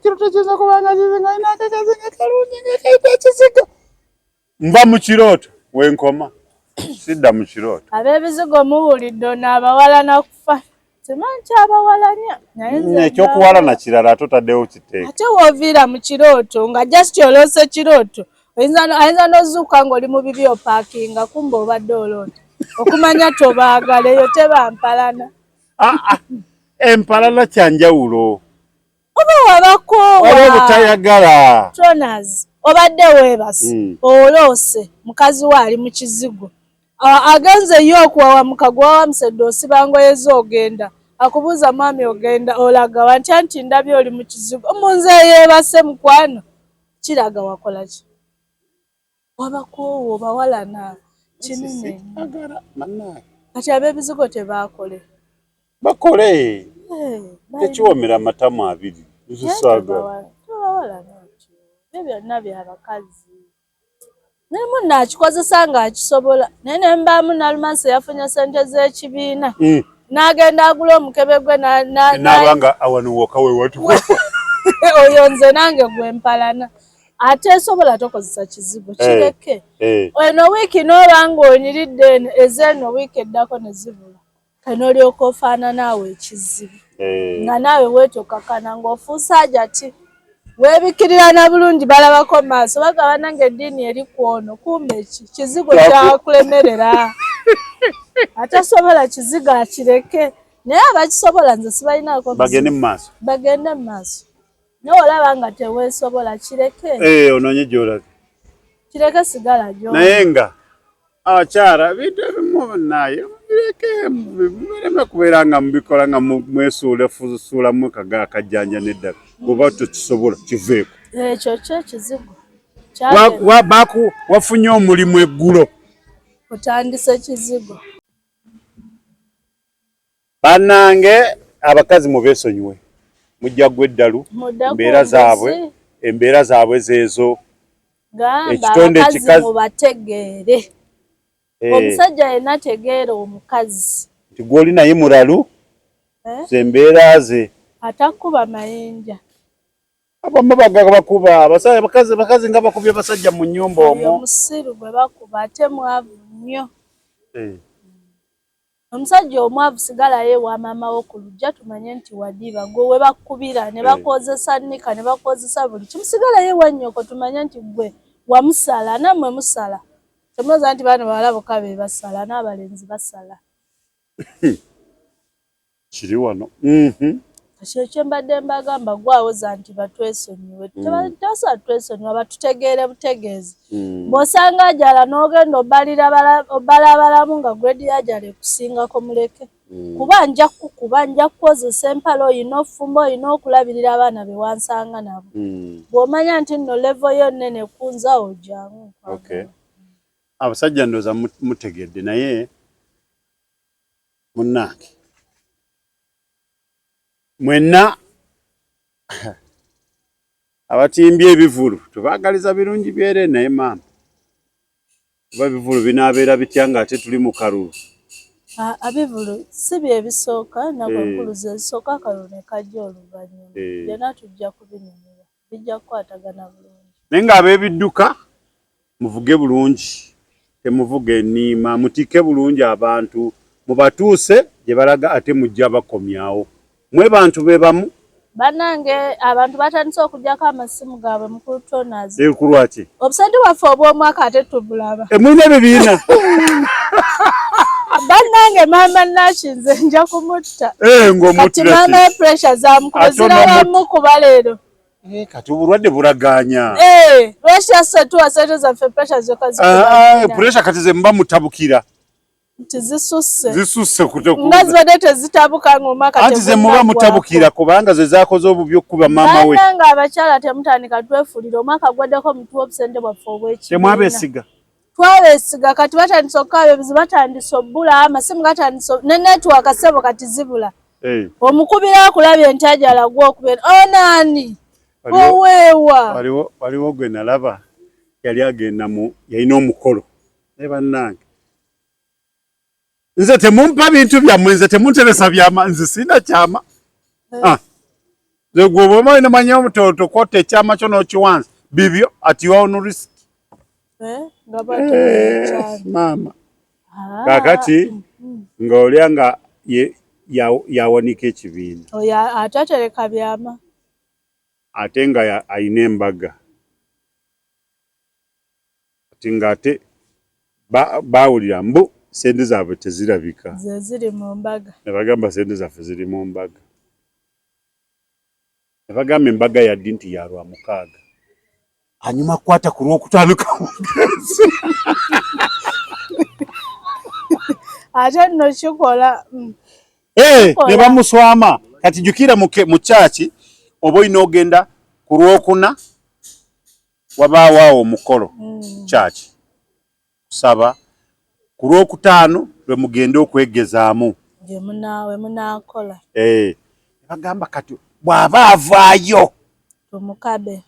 kiyinza kubanga kizinga ayina akazinga kalungi ng'ekaita ekizigo nva mu kirooto wenkoma sidda mu kirooto ab'ebizigo muwulidde ono abawalana kufa simanyi abawalanya ekyokuwalana kirala ate otaddewo kiteeka ate wooviira mu kirooto nga just oloose kirooto ayinza n'ozuuka ng'oli mu bibi opaakinga kumba obadde oloota okumanya tobaagala eyo tebampalana empalana kyanjawulo oba wabakoowa waliwo butayagala tronas obadde weebase oloose mukazi we ali mu kizigo agenze yo okuwawamuka gwawamusedde osiba ngoye zoogenda akubuuza mwami ogenda olaga nti ndabye oli mu kizigo omunze yeebase mukwano kiraga wakola ki wabakoowa obawalana kinene kati ab'ebizigo tebaakole bakole tekiwomera amatamu abiri zisaagala ebyo byonna byabakazi naye munno akikozesa ng'akisobola naye ne mbaamu nalumansi yafunye sente z'ekibiina n'agenda agula omukebe gwe n'abanga awano woka we watukufa oyo nze nange gwe mpalana ate esobola tokozesa kizigo kireke eno wiiki n'oba ng'onyiridde ezeeno wiiki eddako ne zibula kanolyoka ofaana naawe ekizibu nga naawe weetokakana ng'ofuusa ajati weebikirira na bulungi balabako maaso bagabana ng'eddiini eri kwono kumbe kizigo kyakulemerera atasobola kizigo akireke naye abakisobola nze sibalinaako bagende mu maaso naye olaba nga teweesobola kireke onoonye gy'olaga kireke sigala gyo naye nga abakyala bintu ebimu naye muleme kubeera nga mubikola nga mwesuula fuzusuulamu akajjanja n'eddala bw'oba tokisobola kiveeko ekyo kyekizigo wafunye omulimu eggulo otandise kizigo bannange abakazi mubeesonyiwe mujja gwe eddalu embeera zaabwe zeezo ekitonde kikazi mubategeere omusajja yenna ategeera omukazi nti gw'oli naye mulalu zembeera ze atakuba mayinja abamu bakuba abakazi nga bakubye basajja mu nnyumba omwo omusiru gwe bakuba ate mwavu nnyo omusajja omwavu sigalayo ewa maama wo ku lujja tumanye nti wadiba gwe we bakubira ne bakozesa nnika ne bakozesa buli kimu sigalayo ewa nnyoko tumanye nti gwe wamusala nammwe musala temuloza nti baana bawala bokka be basala n'abalenzi basala kiri wano ekyo kye mbadde mbagamba gwawoza nti batwesonyiwe tebasa twesonyiwa batutegeere butegeezi bw'osanga ajala n'ogenda obbala abalamu nga gredi yajala ekusingako muleke kuba nja kukuba nja kukozesa empala oyina ofumba oyina okulabirira abaana be wansanga nabo bw'omanya nti nno levo yo nnene kunza ojangu abasajja ndooza mutegedde naye munnange mwenna abatimbye ebivulu tubaagaliza birungi byere naye maama kuba ebivulu binaabeera bitya ng'ate tuli mu kalulu abivulu si bye bisooka nakwenkuluza ezisooka akalulu ne kajja oluvannyuma byonna tujja kubinyumira bijja kukwatagana bulungi naye ng'ab'ebidduka muvuge bulungi temuvuga enniima mutike bulungi abantu mubatuuse gye balaga ate mujja bakomyawo mwe bantu be bamu bannange abantu batandise okugyako amasimu gaabwe mu kutonazi kulwaki obusente bwaffe obw'omwaka ate tubulaba mulina ebibiina bannange maama nakinze nja kumutta kati maama epuresha zamukube zirabamu kuba leero kati obulwadde bulaganya puresha setuwa sente zaffe puresha zokka puresha kati ze muba mutabukira nti zisusse nga zibadde tezitabuka ng'omwaka anti ze muba mutabukira kubanga ze zaakoze obubi okukuba maama we nga abakyala temutandika twefuulira omwaka gwaddeko mutuwa obusente bwaffe obw'ekibiina temwabeesiga twabeesiga kati batandise okukaaba ebizi batandise obbula amasimu gatandise ne netiwaaka ssebo kati zibula omukubira akulabye nti ajala gw'okubeera onaani oweewa waliwo gwe nalaba yali agenda yalina omukolo naye bannange nze temumpa bintu byammwe nze temunteresa byama nze sina kyama nze gwe bw'oba olina manya omutooto kwota ekyama kyo n'okiwanza bibyo ati you are on risk maama kakati ng'olya nga yawanika ekibiina ate atereka byama ate nga ayina embaga ati ng'ate baawulira mbu sente zaabwe tezirabika ze ziri mu mbaga ne bagamba sente zaffe ziri mu mbaga ne bagamba embaga yaddi nti ya Lwamukaaga hanyuma kwata ku Lwokutaano kamugenzi ate nno kikola ne bamuswama kati jukira mu kyaki oba olina ogenda ku Lwokuna wabaawo omukolo kyaki kusaba ku Lwokutaano lwe mugenda okwegezaamu gye munaakola bagamba kati bw'aba avaayo tumukabe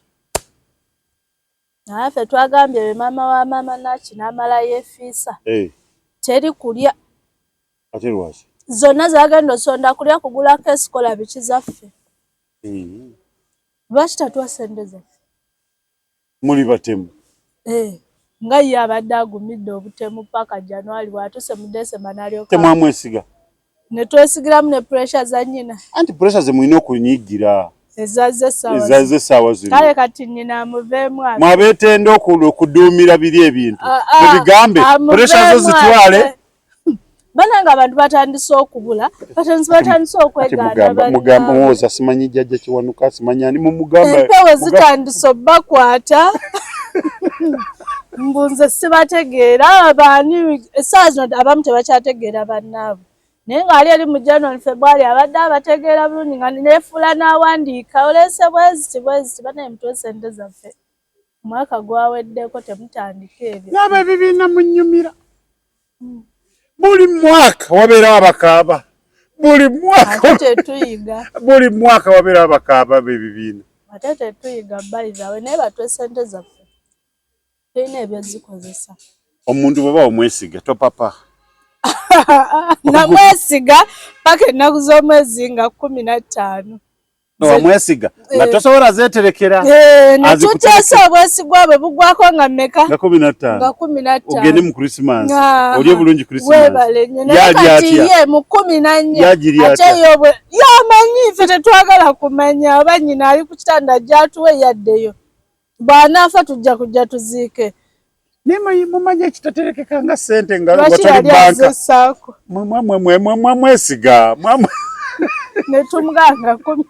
naye ffe twagambye be maama wa maama Naki n'amala yeefiisa teri kulya ate lwaki zonna zagenda osonda kulya kugulako esikola biki zaffe lwaki tatuwa sente zaffe muli batemu nga ye abadde agumidde obutemu paka January bw'atuuse mu December n'alyoka temwamwesiga ne twesigiramu ne puresha za nnyina anti puresha ze mulina okunyigira ezazze essaawa zino kale kati nnyina amuveemu mwabeetenda okuduumira biri ebintu mubigambe puresha zo zitwale bannange abantu batandise okubula batandise okwegaana muwoza simanyi jjajja Kiwanuka simanyi ani mumugamba empewo zitandise obbakwata mbunze sibategeera abaani essaawa zino abamu tebakyategeera bannaabwe naye ng'ali eri mu January February abadde abategeera bulungi nga neefuula n'awandiika oleese bweziti banaye mutwe sente zaffe Mwaka gwaweddeko temutandika ebyo. Naba ebibiina munyumira. Buli mwaka wabeerawo abakaaba. Buli mwaka. Ate tetuyiga. Buli mwaka wabeerawo abakaaba b'ebibiina. Ate tetuyiga balizawe naye batwe ssente zaffe. Tulina ebyozikozesa. Omuntu bw'oba omwesiga topapa. Namwesiga paka ennaku z'omwezi nga 15. Wamwesiga nga tosobola zeeterekera. Netuteesa obwesigwa bwe bugwako nga mmeka? Nga 15. Nga 15. Ogende mu Christmas. Oli obulungi Christmas. Weebale nnyo. Naye kati ye mu 14. Ate yamanyi ffe tetwagala kumanya oba nnyina ali ku kitanda gy'atuwe yaddeyo. Bw'anaafa tujja kujja tuziike. Naye mumanye ekitaterekeka nga ssente nga watali banka. Mwesiga. Netumuganga 10.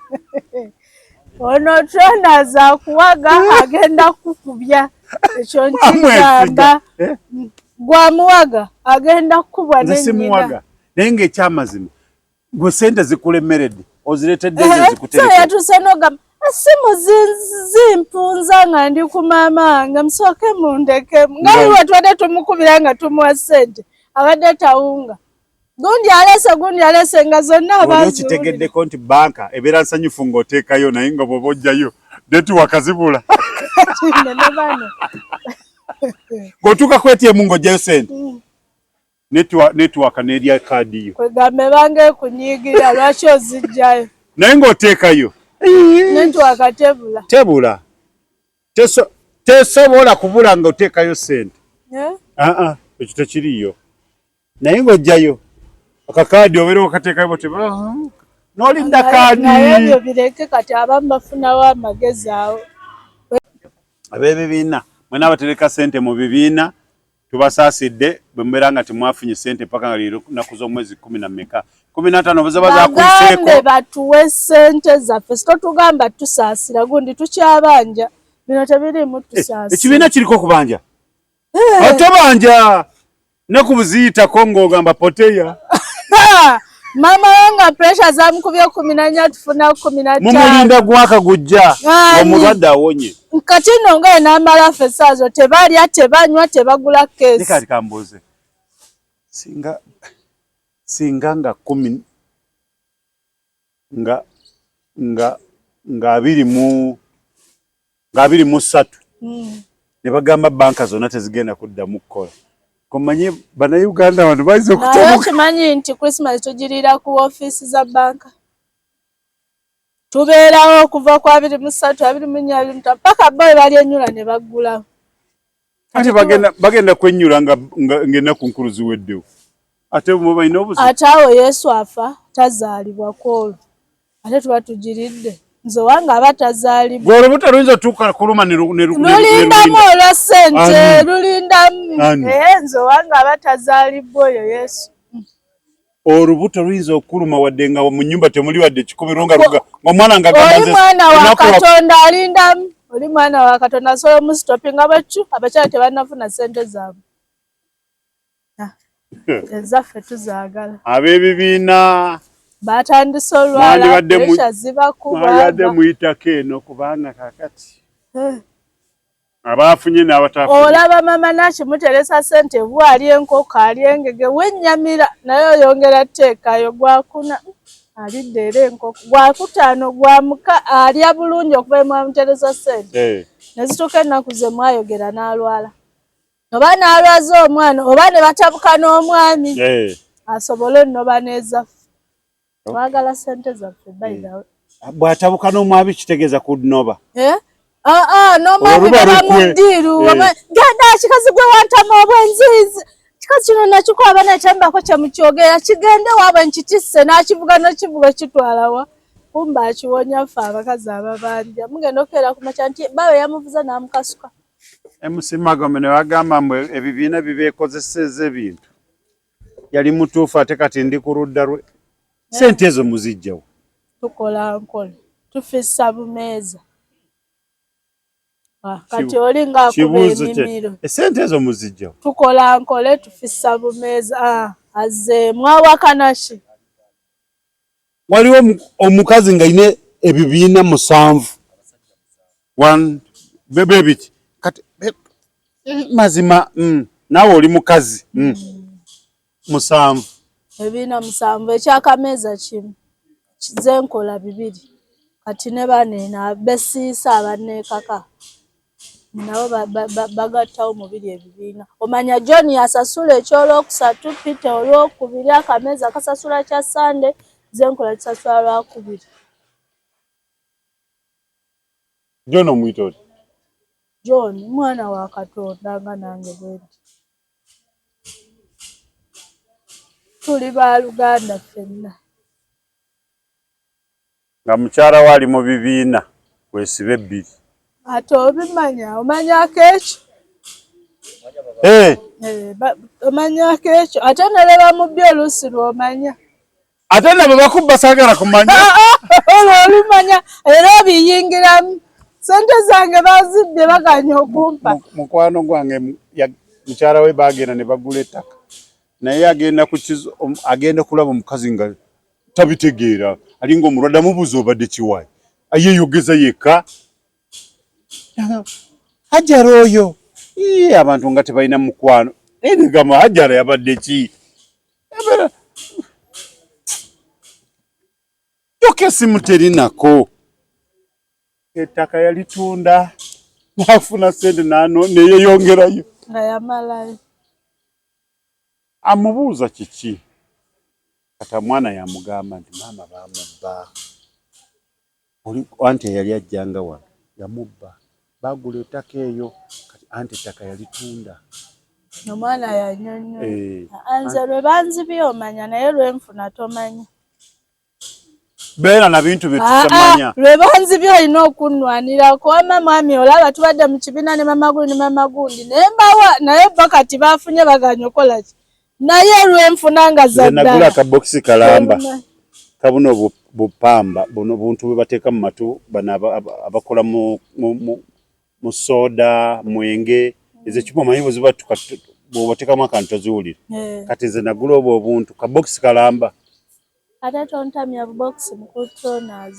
Ono trona za kuwaga agenda kukubya ekyo nkigamba. Gwamuwaga agenda kukubwa n'ennyina. Simuwaga naye ng'ekyamazima gwe ssente zikulemeredde ozireetedde ezo zikutereka. Yatuse n'ogamba simu zimpunza nga ndi ku maama wange musooke mundekemu. Nga iwe twadde tumukubira nga tumuwa ssente abadde tawunga. Gundi alese nga zonna abazi. Okitegeddeko nti banka ebeera nsanyufu ng'oteekayo naye nga bw'oba ojjayo netiwaka zibula. Ng'otuuka ku ATM ng'ojjayo ssente. Netiwaka n'erya kaadi yo. Kwegambe bange kunyiigira lwaki ozijjayo. Naye ng'oteekayo. Netiwaka tebula. Tebula. Tesobola kubula ng'oteekayo ssente. Ekyo tekiriyo. Naye ng'ojjayo. Akakaadi obeera okateekayo bote n'olinda kaadi. Naye ebyo bireke kati abamu bafunawo amagezi awo. Ab'ebibiina mwena abatereka ssente mu bibiina tubasaasidde bwe mubeera nga temwafunye ssente paka nga lero nnaku z'omwezi 10 15 bazaba zakuyiseeko. Bagambe batuwe ssente zaffe sitotugamba tusaasira gundi tukyabanja bino tebirimu tusaasira. Ekibiina kiriko okubanja. Tobanja ne ku buziyitako ng'ogamba poteya. Mama wanga pressure zamukubye 14 tufuna 15. Mumulinda gwaka gujja omulwadde awonye. Kati nno nga n'amala ffe saazo tebalya tebanywa tebagula keesi. Kati kambuuze. Singa nga 10 nga 23 ne bagamba banka zonna tezigenda kuddamu kukola. Komanye bannayuganda abantu bayinza okutemuka. Naye kimanyi nti Christmas tugirira ku ofiisi za banka. Tubeerawo okuva ku 23, 24, 25 paka bo bali ennyula ne baggulawo. Ate bagenda kwennyula ng'ennaku nkulu ziweddewo. Ate bo balina obuzibu. Ate awo Yesu afa tazaalibwa kwolwo. Ate tuba tugiridde. Nze wange aba tazaalibwa. Gwe olubuto luyinza otuuka kuluma ne lulindamu olwa ssente lulindamu. Nze wange aba tazaalibwa oyo Yesu. Olubuto luyinza okuluma wadde nga mu nnyumba temuli wadde kikubiro nga omwana nga gamaze. Oli mwana wa Katonda alindamu. Oli mwana wa Katonda asobola omusitopinga bwekyo abakyala tebannafuna ssente zaabwe. Ezaffe tuzaagala. Ab'ebibiina batandise olwala pressure zibakuba. Mwandibadde muyitako eno kubanga kakati. Abaafunye n'abatafunye. Olaba mama nakimuteresa ssente bwali enkoko ali engege wennyamira naye oyongera tteekayo gwakuna alidde era enkoko gwakutaano gwamuka alya bulungi okuva mwamuteresa ssente. Nezituuka ennaku ze mwayogera n'alwala. Oba n'alwaza omwana oba ne batabuka n'omwami asobole ennoba n'ezaffe. Twagala ssente zaffe bayirawo. Bw'atabuka n'omwami kitegeeza kunoba. N'omwami gaba mu ddiiru. Genda kikazi gwe wantama obwenziizi. Kikazi kino nakikwaba n'ekyambako kye mukyogera kigende waabwe nkitisse n'akivuga n'ekivuga kitwalawa. Kumba akiwonya ffe abakazi ababanja. Mugenda okukeera ku makya nti bawe yamuvuza n'amukasuka. MC Magome ne bagamba mbu ebibiina bibeekozesezza ebintu. Yali mutuufu ate kati ndi ku ludda lwe. Ssente ezo muzijjawo. Tukola nkola. Tufissa bumeeza. Kati oli ng'akuba emimiro. Ssente ezo muzijjawo. Tukola nkole tufissa bumeeza. Azzeemu awakana ki? Waliwo omukazi ng'alina ebibiina 7. Bebe biki. mazima nawe oli mukazi 7 ebina 7 ekyakameza kimu zenkola 2 kati ne banena besiisa abanekaka nabo bagattawo mubiri ebibiina omanya John yasasula ekyolwokusatu Peter olwokubiri akameza kasasula kya Sunday zenkola kisasula lwakubiri John omwitoli John mwana wa Katonda nga nange bwendi tuli ba Luganda ffenna nga mukyala wali mu bibiina wesibe 2 ate obimanya omanyako ekyo omanyako ekyo ate neleba mu byo oluusi lwomanya ate nabo bakubba saagala kumanya olumanya era obiyingiramu sente zange bazidde baganya okumpa mukwano gwange mukyala we bagenda ne bagula ettaka naye agenda kulaba omukazi nga tabitegeera alinga omulwadde amubuuza obadde kiwayi ayeyogeza yekka Hajara oyo abantu nga tebalina mukwano ebigamba Hajara yabadde ki yokesi muterinako ettaka yalitunda nafuna sente neyeyongerayo nga yamalayo amubuuza kiki kata mwana yamugamba nti maama bamubba anti eyali ajjanga wano yamubba bagula ettaka eyo kati anti ettaka yalitunda omwana yanyonyo anze lwe banzibye omanya naye lwenfuna tomanya beera na bintu byetutamanya lwe banzibye olina okunnwanirako wama mwami olaba tubadde mu kibiina ne mama gundi naye mbawa naye bo kati bafunye baganya okolaki naye lwenfuna nga zadda nagula akabokisi kalamba kabuno bupamba buno buntu bwe bateeka mu matu bana abakola mu soda mwenge ezekipo manyibo ziba bwobateekamu akantu toziwulira kati nze nagula obwo obuntu kabokisi kalamba ate tontamya bubox mu containers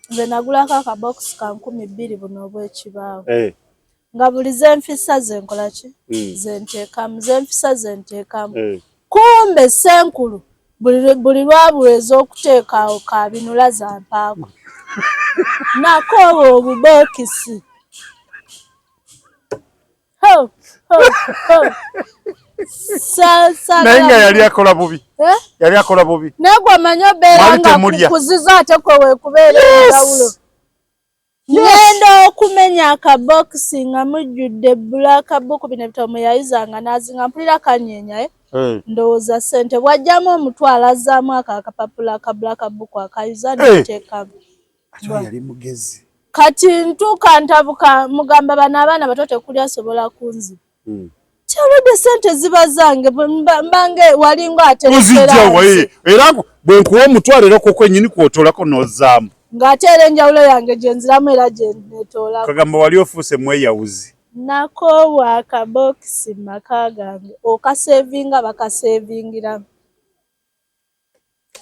nze nagulako akabox ka 200 buno obw'ekibaawo nga buli zenfisa zenkola ki zenteekamu kumbe senkulu buli lwabuweza okuteekaawo kabinula za mpaako nako obubokisi naye nga yali akola bubi negwe manyi obeera nga kuziza ate kwe weekubeera enjawulo ngenda okumenya akabokisi nga mujjudde bulaka buku bino ebitomo yayizanga nazinga mpulira kanyenyaye ndowooza ssente bwajjamu omutwalo azzaamu akapapula akabulaka buku akayiza neteekamu yali mugezi kati ntuuka ntabuka mugamba bano abaana bato tekuli asobola kunziba kyalwadde sente ziba zange mbange walinga aterekerawe era bwe nkuwa omutwalo era kwo kwennyini kwotoolako n'ozzaamu ng'ate era enjawulo yange gye nziramu era gye neetoolako kagamba wali ofuuse mweyawuzi nakoobwa akabokisi mu maka gange okaseevinga bakaseevingiramu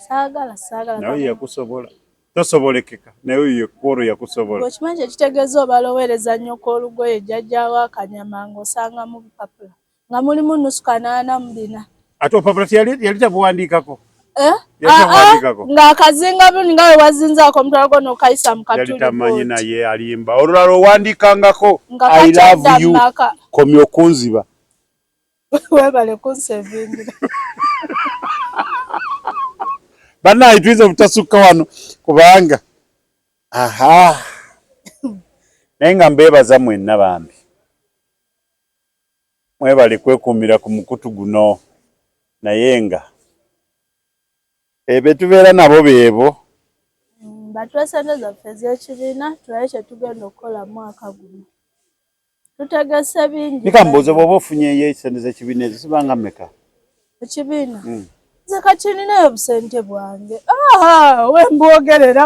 saagala nawe yakusobola tosobolekeka naye yekkolo yakusobola okimanyi ekitegeeza obaloweereza nnyo k'olugoye jjajjaawo akanyama ng'osanga mu bupapula nga mulimu nusu 84 ate opapula yali tabuwandiikako ng'akazinga buni nga we wazinzaako omutwalo gwo n'okayisa mu katuli yali tamanyi naye alimba olulala owandiikangako I love you komya okunziba webale kunsevingira banaye tuyiza obutasukka wano kubanga naye nga mbeebaza mwenna bambi mwebale kwekuumira ku mukutu guno naye nga betubeera nabo beebo batuwe sente zaffe ez'ekibiina tulabe kye tugenda okukola mwaka guno tutegese bingi nikambuuze bw'oba ofunyeyo sente z'ekibiina ezo sibanga mmeka ekibiina nze kati ninayo busente bwange wembwogerera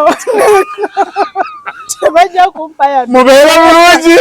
tebajja kumpaya mubeera bulungi